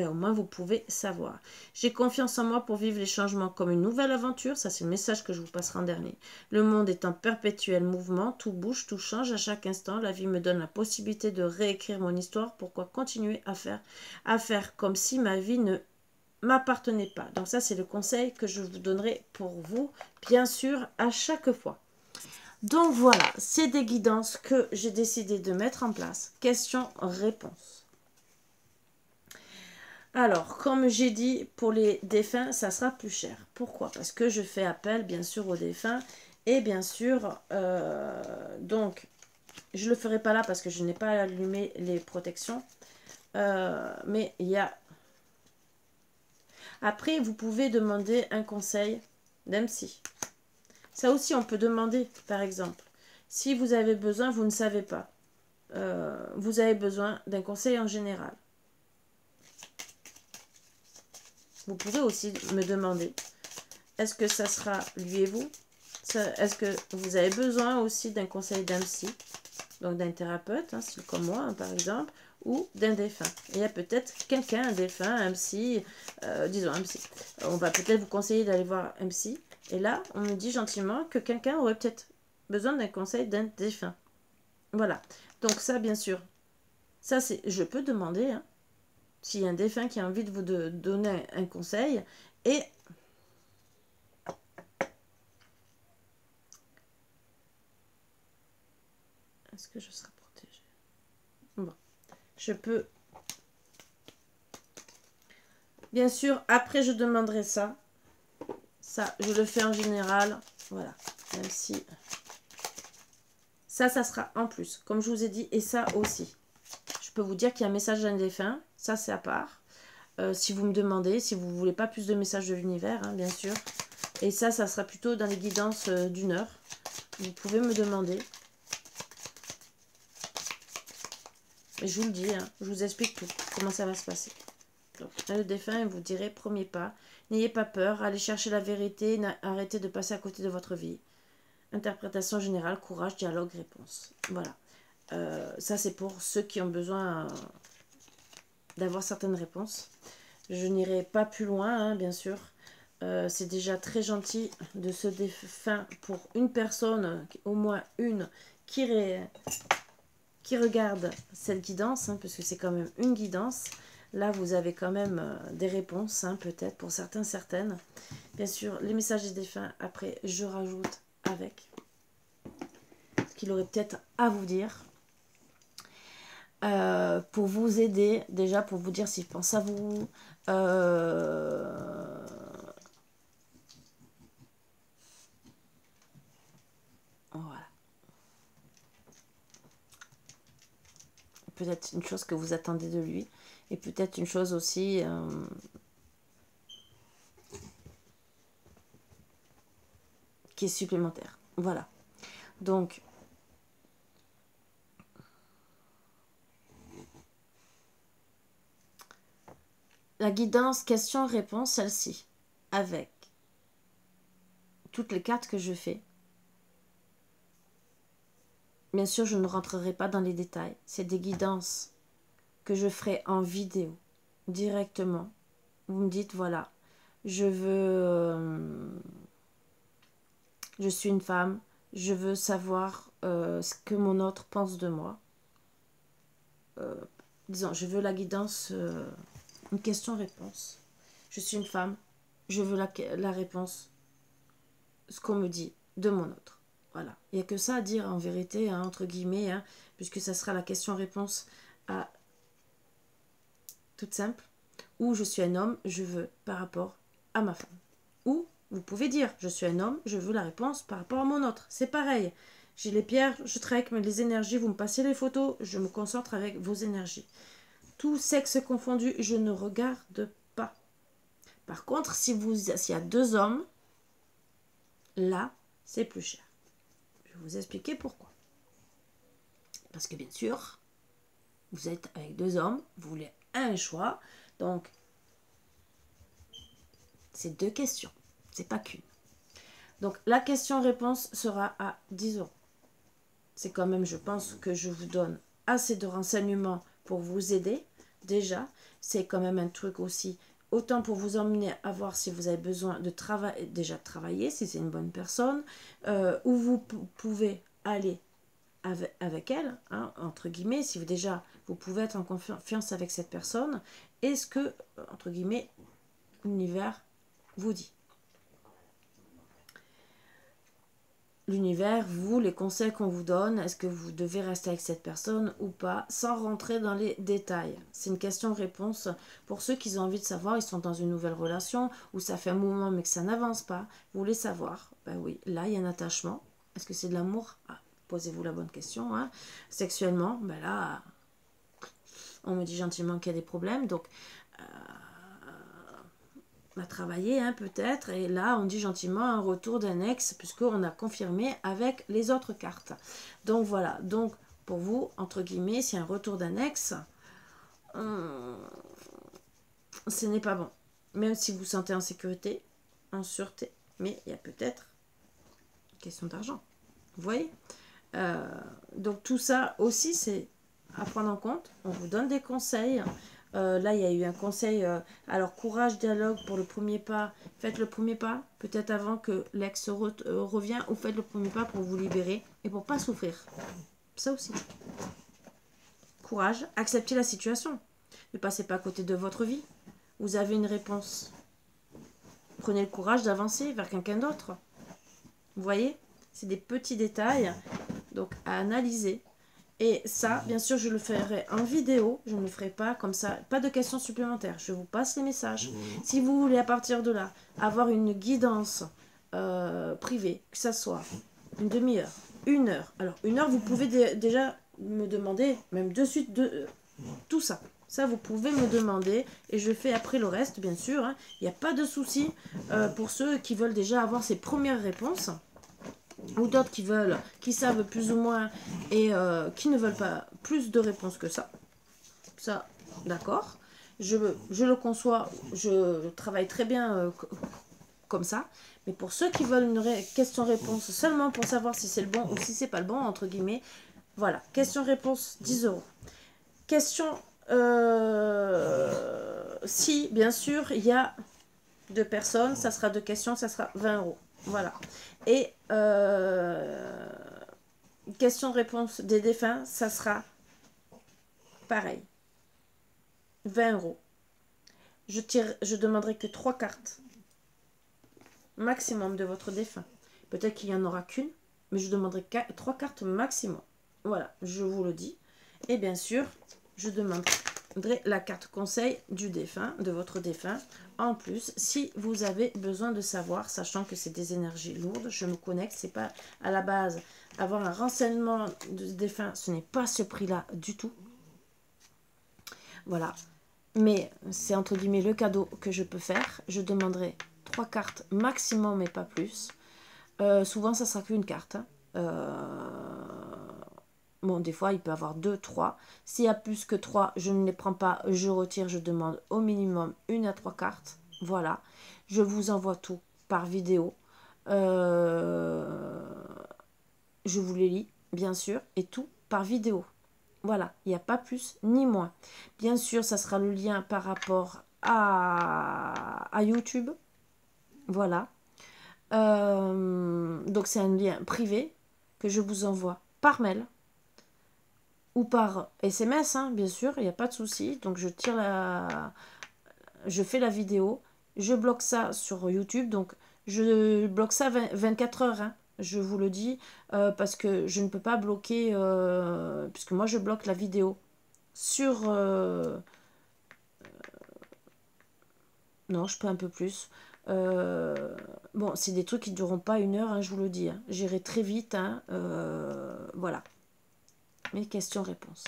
[SPEAKER 1] au moins vous pouvez savoir. J'ai confiance en moi pour vivre les changements comme une nouvelle aventure. Ça, c'est le message que je vous passerai en dernier. Le monde est en perpétuel mouvement. Tout bouge, tout change à chaque instant. La vie me donne la possibilité de réécrire mon histoire. Pourquoi continuer à faire comme si ma vie ne m'appartenait pas. Donc ça, c'est le conseil que je vous donnerai pour vous, bien sûr, à chaque fois. Donc voilà, c'est des guidances que j'ai décidé de mettre en place. Question-réponse. Alors, comme j'ai dit, pour les défunts, ça sera plus cher. Pourquoi? Parce que je fais appel, bien sûr, aux défunts. Et bien sûr, donc, je ne le ferai pas là parce que je n'ai pas allumé les protections. Mais il y a... Après, vous pouvez demander un conseil d'un psy. Ça aussi, on peut demander, par exemple. Si vous avez besoin, vous ne savez pas. Vous avez besoin d'un conseil en général. Vous pouvez aussi me demander, est-ce que ça sera lui et vous? Est-ce que vous avez besoin aussi d'un conseil d'un psy, donc d'un thérapeute, hein, comme moi, hein, par exemple, ou d'un défunt? Il y a peut-être quelqu'un, un défunt, un psy, disons un psy. On va peut-être vous conseiller d'aller voir un psy. Et là, on me dit gentiment que quelqu'un aurait peut-être besoin d'un conseil d'un défunt. Voilà. Donc ça, bien sûr, ça c'est, je peux demander, hein, s'il y a un défunt qui a envie de vous donner un conseil. Et est-ce que je serai protégée? Bon, je peux. Bien sûr, après je demanderai ça. Ça, je le fais en général. Voilà, même si... Ça sera en plus, comme je vous ai dit. Et ça aussi. Je peux vous dire qu'il y a un message d'un défunt. Ça, c'est à part. Si vous me demandez, si vous ne voulez pas plus de messages de l'univers, hein, bien sûr. Et ça sera plutôt dans les guidances d'1 heure. Vous pouvez me demander. Je vous le dis, hein, je vous explique tout, comment ça va se passer. Donc, le défunt vous dirait, premier pas, n'ayez pas peur, allez chercher la vérité, arrêtez de passer à côté de votre vie. Interprétation générale, courage, dialogue, réponse. Voilà. Ça, c'est pour ceux qui ont besoin d'avoir certaines réponses. Je n'irai pas plus loin, hein, bien sûr. C'est déjà très gentil de ce défunt pour une personne, au moins une, qui regarde cette guidance, hein, parce que c'est quand même une guidance. Là, vous avez quand même des réponses, hein, peut-être, pour certains, certaines. Bien sûr, les messages des défunts, après, je rajoute avec ce qu'il aurait peut-être à vous dire. Pour vous aider, déjà, pour vous dire s'il pense à vous. Voilà. Peut-être une chose que vous attendez de lui. Et peut-être une chose aussi... qui est supplémentaire. Voilà. Donc... la guidance question-réponse, celle-ci, avec toutes les cartes que je fais. Bien sûr, je ne rentrerai pas dans les détails. C'est des guidances que je ferai en vidéo, directement. Vous me dites, voilà, je veux... je suis une femme, je veux savoir ce que mon autre pense de moi. Disons, je veux la guidance... une question-réponse. Je suis une femme. Je veux la réponse. Ce qu'on me dit de mon autre. Voilà. Il n'y a que ça à dire en vérité, hein, entre guillemets, hein, puisque ça sera la question-réponse à toute simple. Ou je suis un homme, je veux par rapport à ma femme. Ou vous pouvez dire, je suis un homme, je veux la réponse par rapport à mon autre. C'est pareil. J'ai les pierres, je traque, mais les énergies, vous me passez les photos, je me concentre avec vos énergies. Tout sexe confondu, je ne regarde pas. Par contre, s'il y a deux hommes, là, c'est plus cher. Je vais vous expliquer pourquoi. Parce que bien sûr, vous êtes avec deux hommes, vous voulez un choix, donc c'est deux questions, c'est pas qu'une. Donc la question-réponse sera à 10 €. C'est quand même, je pense que je vous donne assez de renseignements pour vous aider. Déjà, c'est quand même un truc aussi, autant pour vous emmener à voir si vous avez besoin de travailler, si c'est une bonne personne, où vous pouvez aller avec elle, hein, entre guillemets, si vous pouvez être en confiance avec cette personne, et ce que, entre guillemets, l'univers vous dit. L'univers, vous, les conseils qu'on vous donne, est-ce que vous devez rester avec cette personne ou pas, sans rentrer dans les détails. C'est une question-réponse pour ceux qui ont envie de savoir, ils sont dans une nouvelle relation, ou ça fait un moment mais que ça n'avance pas, vous voulez savoir, ben oui, là il y a un attachement, est-ce que c'est de l'amour? Posez-vous la bonne question, hein. Sexuellement, ben là, on me dit gentiment qu'il y a des problèmes, donc... on a travaillé, hein, peut-être, et là on dit gentiment un retour d'un ex, puisqu'on a confirmé avec les autres cartes. Donc voilà, donc pour vous, entre guillemets, c'est un retour d'un ex, ce n'est pas bon. Même si vous vous sentez en sécurité, en sûreté, mais il y a peut-être une question d'argent. Vous voyez, donc tout ça aussi, c'est à prendre en compte. On vous donne des conseils. Là, il y a eu un conseil. Alors, courage, dialogue pour le premier pas. Faites le premier pas, peut-être avant que l'ex revienne, ou faites le premier pas pour vous libérer et pour pas souffrir. Ça aussi. Courage, acceptez la situation. Ne passez pas à côté de votre vie. Vous avez une réponse. Prenez le courage d'avancer vers quelqu'un d'autre. Vous voyez? C'est des petits détails, donc à analyser. Et ça, bien sûr, je le ferai en vidéo. Je ne le ferai pas comme ça. Pas de questions supplémentaires. Je vous passe les messages. Si vous voulez, à partir de là, avoir une guidance privée, que ça soit une demi-heure, 1 heure. Alors, 1 heure, vous pouvez déjà me demander, même de suite, tout ça. Ça, vous pouvez me demander. Et je fais après le reste, bien sûr. Hein. Il n'y a pas de souci pour ceux qui veulent déjà avoir ces premières réponses. Ou d'autres qui savent plus ou moins et qui ne veulent pas plus de réponses que ça. Ça, d'accord. Je le conçois, je travaille très bien comme ça. Mais pour ceux qui veulent une question-réponse seulement pour savoir si c'est le bon ou si c'est pas le bon, entre guillemets, voilà. Question-réponse, 10 euros. Question, si bien sûr il y a 2 personnes, ça sera 2 questions, ça sera 20 euros. Voilà. Et question-réponse des défunts, ça sera pareil. 20 euros. Je demanderai que 3 cartes maximum de votre défunt. Peut-être qu'il n'y en aura qu'une, mais je demanderai 3 cartes maximum. Voilà, je vous le dis. Et bien sûr, je demanderai la carte conseil du défunt, de votre défunt. En plus, si vous avez besoin de savoir, sachant que c'est des énergies lourdes, je me connecte, c'est pas à la base. Avoir un renseignement de défunt, ce n'est pas ce prix-là du tout. Voilà. Mais c'est entre guillemets le cadeau que je peux faire. Je demanderai 3 cartes maximum et pas plus. Souvent, ça sera qu'une carte. Bon, des fois, il peut y avoir 2, 3. S'il y a plus que 3, je ne les prends pas, je retire, je demande au minimum 1 à 3 cartes. Voilà. Je vous envoie tout par vidéo. Je vous les lis, bien sûr, et tout par vidéo. Voilà, il n'y a pas plus ni moins. Bien sûr, ça sera le lien par rapport à YouTube. Voilà. Donc, c'est un lien privé que je vous envoie par mail ou par SMS, hein, bien sûr, il n'y a pas de souci. Donc, je fais la vidéo, je bloque ça sur YouTube. Donc, je bloque ça 24 heures, hein. Je vous le dis, parce que je ne peux pas bloquer, puisque moi je bloque la vidéo sur... non, je peux un peu plus. Bon, c'est des trucs qui ne dureront pas 1 heure, hein, je vous le dis. Hein. J'irai très vite. Hein, voilà. Mes questions-réponses.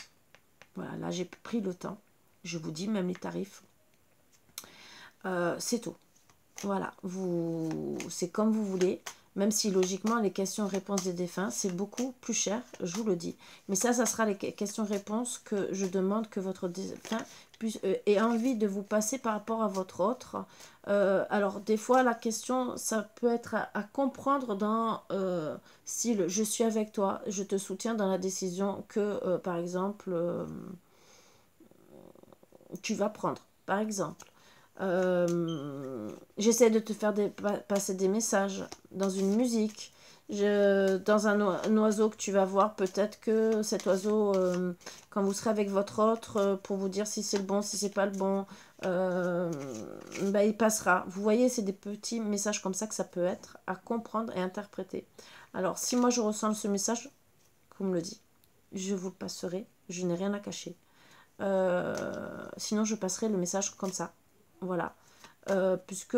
[SPEAKER 1] Voilà, là j'ai pris le temps. Je vous dis même les tarifs. C'est tout. Voilà, c'est comme vous voulez. Même si logiquement les questions-réponses des défunts, c'est beaucoup plus cher, je vous le dis. Mais ça sera les questions-réponses que je demande que votre défunt ait envie de vous passer par rapport à votre autre. Alors des fois la question, ça peut être à comprendre dans style, je suis avec toi, je te soutiens dans la décision que par exemple tu vas prendre. Par exemple. J'essaie de te faire passer des messages dans une musique, dans un oiseau que tu vas voir. Peut-être que cet oiseau, quand vous serez avec votre autre, pour vous dire si c'est le bon, si c'est pas le bon, bah, il passera. Vous voyez, c'est des petits messages comme ça que ça peut être à comprendre et interpréter. Alors, si moi je ressens ce message, qu'on me le dit, je vous le passerai. Je n'ai rien à cacher. Sinon, je passerai le message comme ça. Voilà. Puisque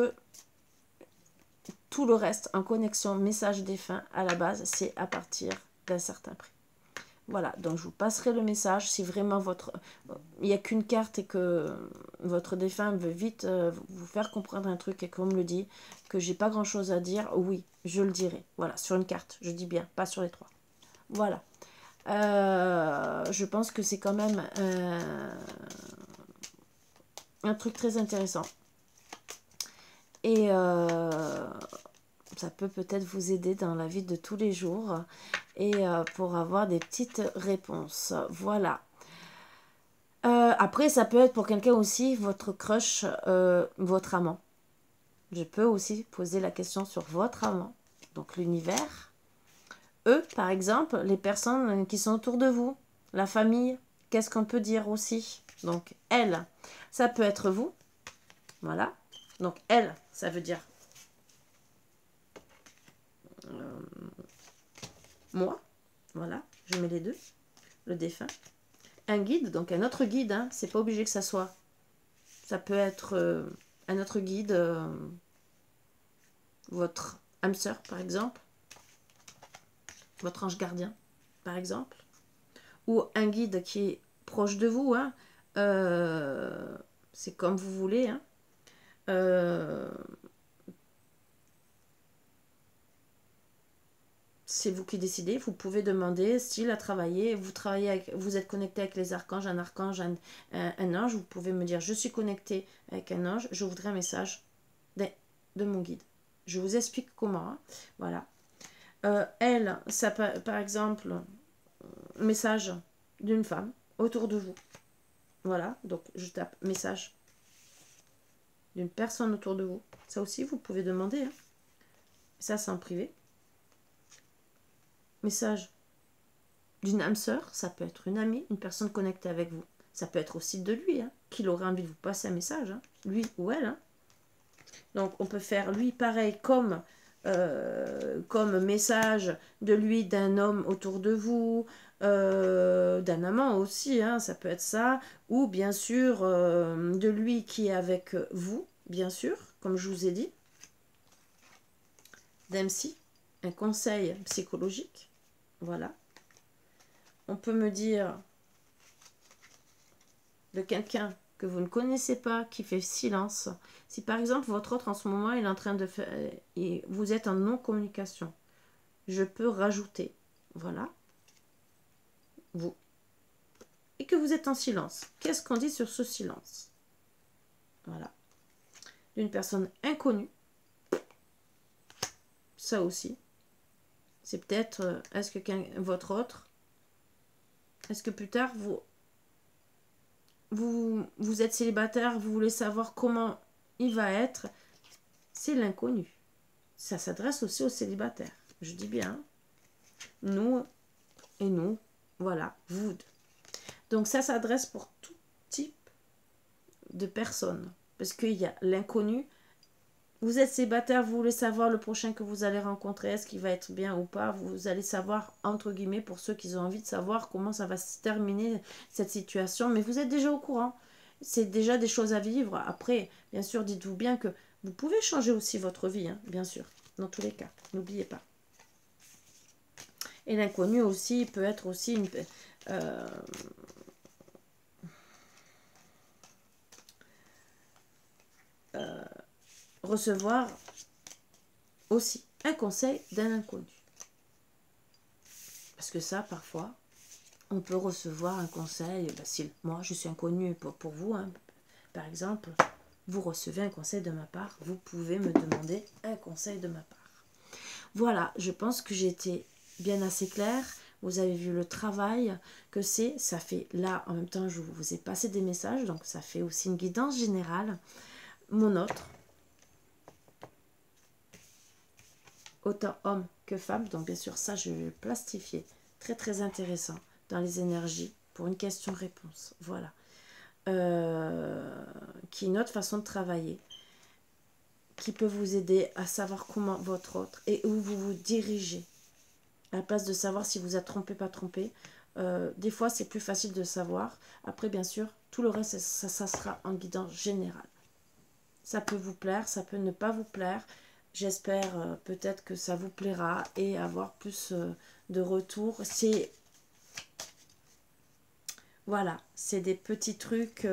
[SPEAKER 1] tout le reste en connexion message défunt à la base, c'est à partir d'un certain prix. Voilà, donc je vous passerai le message. Si vraiment il n'y a qu'une carte et que votre défunt veut vite vous faire comprendre un truc et qu'on me le dit, que j'ai pas grand chose à dire, oui, je le dirai. Voilà, sur une carte, je dis bien, pas sur les 3. Voilà. Je pense que c'est quand même un truc très intéressant. Et ça peut peut-être vous aider dans la vie de tous les jours et pour avoir des petites réponses. Voilà. Après, ça peut être pour quelqu'un aussi, votre crush, votre amant. Je peux aussi poser la question sur votre amant, donc l'univers. Eux, par exemple, les personnes qui sont autour de vous, la famille, qu'est-ce qu'on peut dire aussi? Donc, elle, ça peut être vous. Voilà. Donc, elle, ça veut dire moi. Voilà, je mets les deux. Le défunt. Un guide, donc un autre guide, hein, c'est pas obligé que ça soit. Ça peut être un autre guide, votre âme sœur, par exemple. Votre ange gardien, par exemple. Ou un guide qui est proche de vous, hein. C'est comme vous voulez, hein. c'est vous qui décidez. Vous pouvez demander style à travailler. Vous êtes connecté avec les archanges, un archange, un ange. Vous pouvez me dire je suis connecté avec un ange. Je voudrais un message de mon guide. Je vous explique comment. Hein. Voilà. Elle, ça par exemple, message d'une femme autour de vous. Voilà. Donc je tape message d'une personne autour de vous. Ça aussi, vous pouvez demander. Hein. Ça, c'est en privé. Message d'une âme sœur, ça peut être une amie, une personne connectée avec vous. Ça peut être aussi de lui, hein, qu'il aurait envie de vous passer un message, hein, lui ou elle. Hein. Donc, on peut faire lui pareil comme message de lui d'un homme autour de vous, d'un amant aussi, hein, ça peut être ça, ou bien sûr de lui qui est avec vous, bien sûr, comme je vous ai dit, d'un psy, un conseil psychologique. Voilà. On peut me dire de quelqu'un que vous ne connaissez pas, qui fait silence. Si par exemple votre autre en ce moment il est en train de faire, et vous êtes en non-communication, je peux rajouter, voilà, vous. Et que vous êtes en silence. Qu'est-ce qu'on dit sur ce silence? Voilà. D'une personne inconnue. Ça aussi. C'est peut-être, est-ce que votre autre, est-ce que plus tard, vous êtes célibataire, vous voulez savoir comment il va être, c'est l'inconnu. Ça s'adresse aussi aux célibataires. Je dis bien, nous et nous, voilà, vous. Donc ça s'adresse pour tout type de personnes. Parce qu'il y a l'inconnu. Vous êtes célibataire, vous voulez savoir le prochain que vous allez rencontrer, est-ce qu'il va être bien ou pas. Vous allez savoir, entre guillemets, pour ceux qui ont envie de savoir comment ça va se terminer cette situation. Mais vous êtes déjà au courant. C'est déjà des choses à vivre. Après, bien sûr, dites-vous bien que vous pouvez changer aussi votre vie, hein, bien sûr. Dans tous les cas, n'oubliez pas. Et l'inconnu aussi peut être aussi une... recevoir aussi un conseil d'un inconnu. Parce que ça, parfois, on peut recevoir un conseil, si moi je suis inconnu pour vous, hein, par exemple, vous recevez un conseil de ma part, vous pouvez me demander un conseil de ma part. Voilà, je pense que j'ai été bien assez claire. Vous avez vu le travail que c'est, ça fait là, en même temps, je vous ai passé des messages, donc ça fait aussi une guidance générale. Mon autre, autant homme que femme, donc bien sûr ça je vais le plastifier, très très intéressant dans les énergies pour une question-réponse, voilà, qui est une autre façon de travailler, qui peut vous aider à savoir comment votre autre et où vous vous dirigez, à la place de savoir si vous êtes trompé, pas trompé. Des fois c'est plus facile de savoir, après bien sûr tout le reste ça sera en guidance générale. Ça peut vous plaire, ça peut ne pas vous plaire. J'espère peut-être que ça vous plaira et avoir plus de retours. C'est voilà, c'est des petits trucs.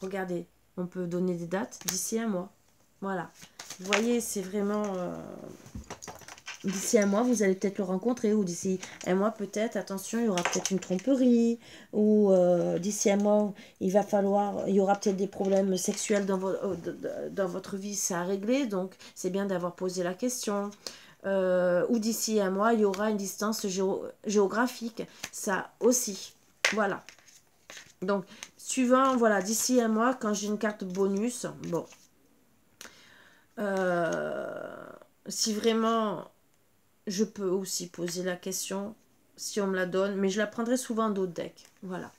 [SPEAKER 1] Regardez, on peut donner des dates d'ici un mois. Voilà, vous voyez, c'est vraiment d'ici un mois, vous allez peut-être le rencontrer, ou d'ici un mois peut-être, attention, il y aura peut-être une tromperie, ou d'ici un mois, il y aura peut-être des problèmes sexuels dans votre vie, c'est à régler, donc c'est bien d'avoir posé la question. Ou d'ici un mois, il y aura une distance géographique, ça aussi, voilà. Donc, suivant, voilà, d'ici un mois, quand j'ai une carte bonus, bon, si vraiment... Je peux aussi poser la question si on me la donne, mais je la prendrai souvent d'autres decks. Voilà.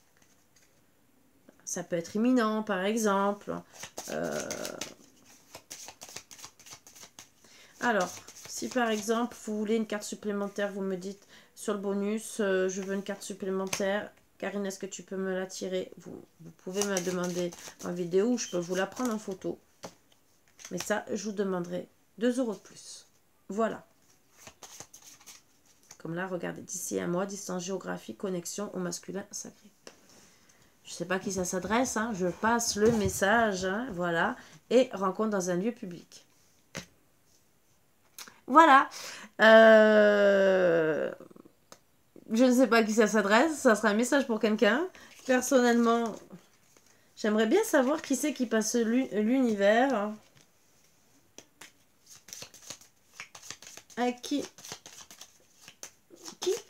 [SPEAKER 1] Ça peut être imminent, par exemple. Alors, si par exemple, vous voulez une carte supplémentaire, vous me dites sur le bonus, je veux une carte supplémentaire. Karine, est-ce que tu peux me la tirer? Vous pouvez me demander en vidéo ou je peux vous la prendre en photo. Mais ça, je vous demanderai 2 € de plus. Voilà. Comme là, regardez, d'ici un mois, distance géographique, connexion au masculin sacré. Je ne sais pas à qui ça s'adresse, hein, je passe le message, hein, voilà, et rencontre dans un lieu public. Voilà. Je ne sais pas à qui ça s'adresse. Ça sera un message pour quelqu'un. Personnellement, j'aimerais bien savoir qui c'est qui passe l'univers. À qui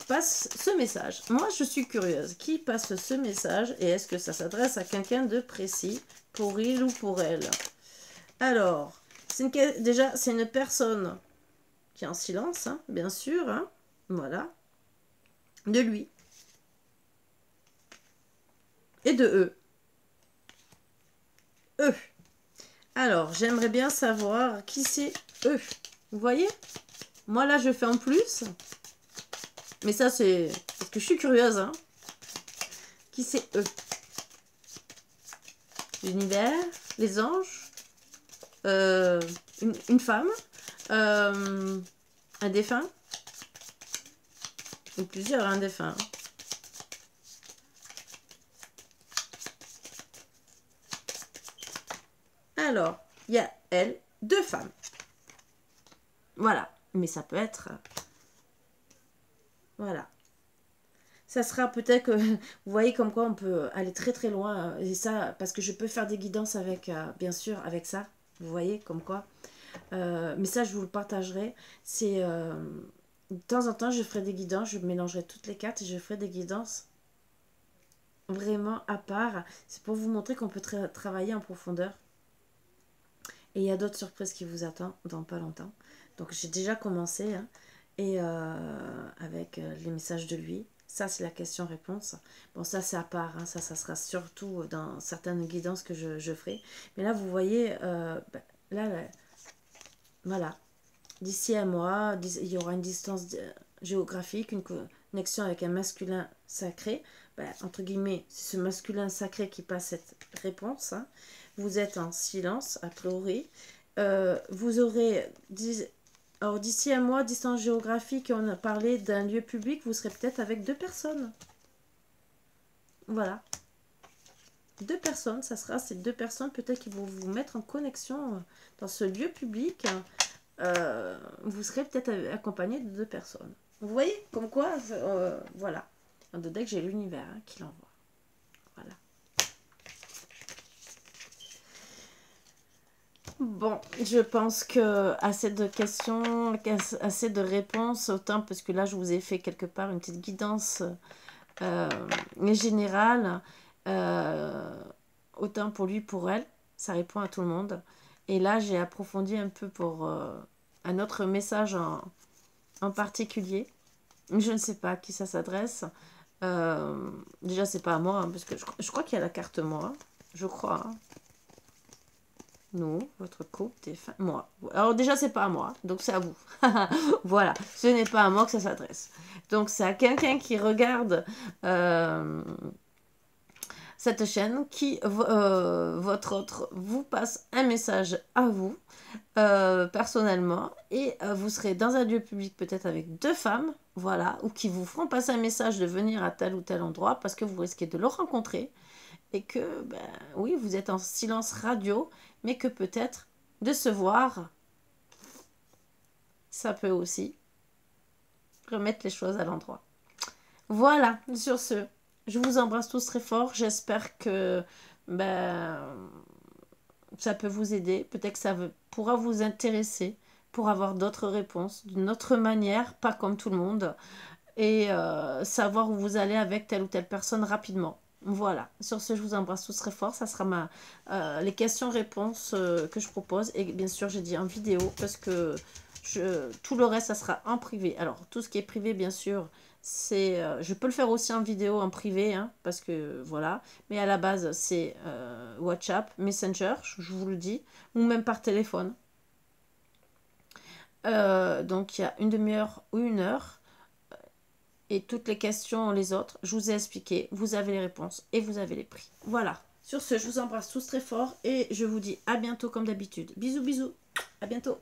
[SPEAKER 1] passe ce message? Moi, je suis curieuse. Qui passe ce message? Et est-ce que ça s'adresse à quelqu'un de précis? Pour il ou pour elle? Alors, déjà, c'est une personne qui est en silence, hein, bien sûr. Hein, voilà. De lui. Et de eux. Eux. Alors, j'aimerais bien savoir qui c'est eux. Vous voyez? Moi, là, je fais en plus. Mais ça, c'est parce que je suis curieuse. Hein. Qui c'est eux? L'univers, les anges, une femme, un défunt, ou plusieurs, un défunt. Alors, il y a elle, deux femmes. Voilà, mais ça peut être... Voilà. Ça sera peut-être que... Vous voyez comme quoi on peut aller très très loin. Et ça, parce que je peux faire des guidances avec, bien sûr, avec ça. Vous voyez, comme quoi. Mais ça, je vous le partagerai. C'est... de temps en temps, je ferai des guidances. Je mélangerai toutes les cartes et je ferai des guidances vraiment à part. C'est pour vous montrer qu'on peut travailler en profondeur. Et il y a d'autres surprises qui vous attendent dans pas longtemps. Donc, j'ai déjà commencé. Hein, et avec les messages de lui. Ça, c'est la question-réponse. Bon, ça, c'est à part. Hein, ça sera surtout dans certaines guidances que je ferai. Mais là, vous voyez, là, voilà. D'ici à moi, il y aura une distance géographique, une connexion avec un masculin sacré. Entre guillemets, c'est ce masculin sacré qui passe cette réponse. Hein. Vous êtes en silence, a priori. Vous aurez... Alors, d'ici à moi, distance géographique, on a parlé d'un lieu public, vous serez peut-être avec deux personnes. Voilà. Deux personnes, ça sera ces deux personnes peut-être qui vont vous mettre en connexion dans ce lieu public. Vous serez peut-être accompagné de deux personnes. Vous voyez, comme quoi, voilà. Dans le deck, j'ai l'univers hein, qui l'envoie. Voilà. Bon, je pense que assez de questions, assez de réponses, autant parce que là, je vous ai fait quelque part une petite guidance générale, autant pour lui, pour elle, ça répond à tout le monde. Et là, j'ai approfondi un peu pour un autre message en particulier. Je ne sais pas à qui ça s'adresse. Déjà, c'est pas à moi, hein, parce que je crois qu'il y a la carte moi. Je crois. Hein. Non, votre couple, moi. Alors déjà, c'est pas à moi, donc c'est à vous. Voilà, ce n'est pas à moi que ça s'adresse. Donc c'est à quelqu'un qui regarde cette chaîne, qui, votre autre, vous passe un message à vous, personnellement, et vous serez dans un lieu public peut-être avec deux femmes, voilà, ou qui vous feront passer un message de venir à tel ou tel endroit, parce que vous risquez de le rencontrer, et que, ben, oui, vous êtes en silence radio, mais que peut-être de se voir, ça peut aussi remettre les choses à l'endroit. Voilà, sur ce, je vous embrasse tous très fort. J'espère que ça peut vous aider. Peut-être que ça pourra vous intéresser pour avoir d'autres réponses, d'une autre manière, pas comme tout le monde, et savoir où vous allez avec telle ou telle personne rapidement. Voilà, sur ce, je vous embrasse tous très fort. Ça sera les questions-réponses que je propose. Et bien sûr, j'ai dit en vidéo parce que tout le reste, ça sera en privé. Alors, tout ce qui est privé, bien sûr, c'est je peux le faire aussi en vidéo, en privé, hein, parce que voilà. Mais à la base, c'est WhatsApp, Messenger, je vous le dis, ou même par téléphone. Donc, il y a une demi-heure ou une heure. Et toutes les questions, les autres, je vous ai expliqué. Vous avez les réponses et vous avez les prix. Voilà. Sur ce, je vous embrasse tous très fort et je vous dis à bientôt comme d'habitude. Bisous, bisous. À bientôt.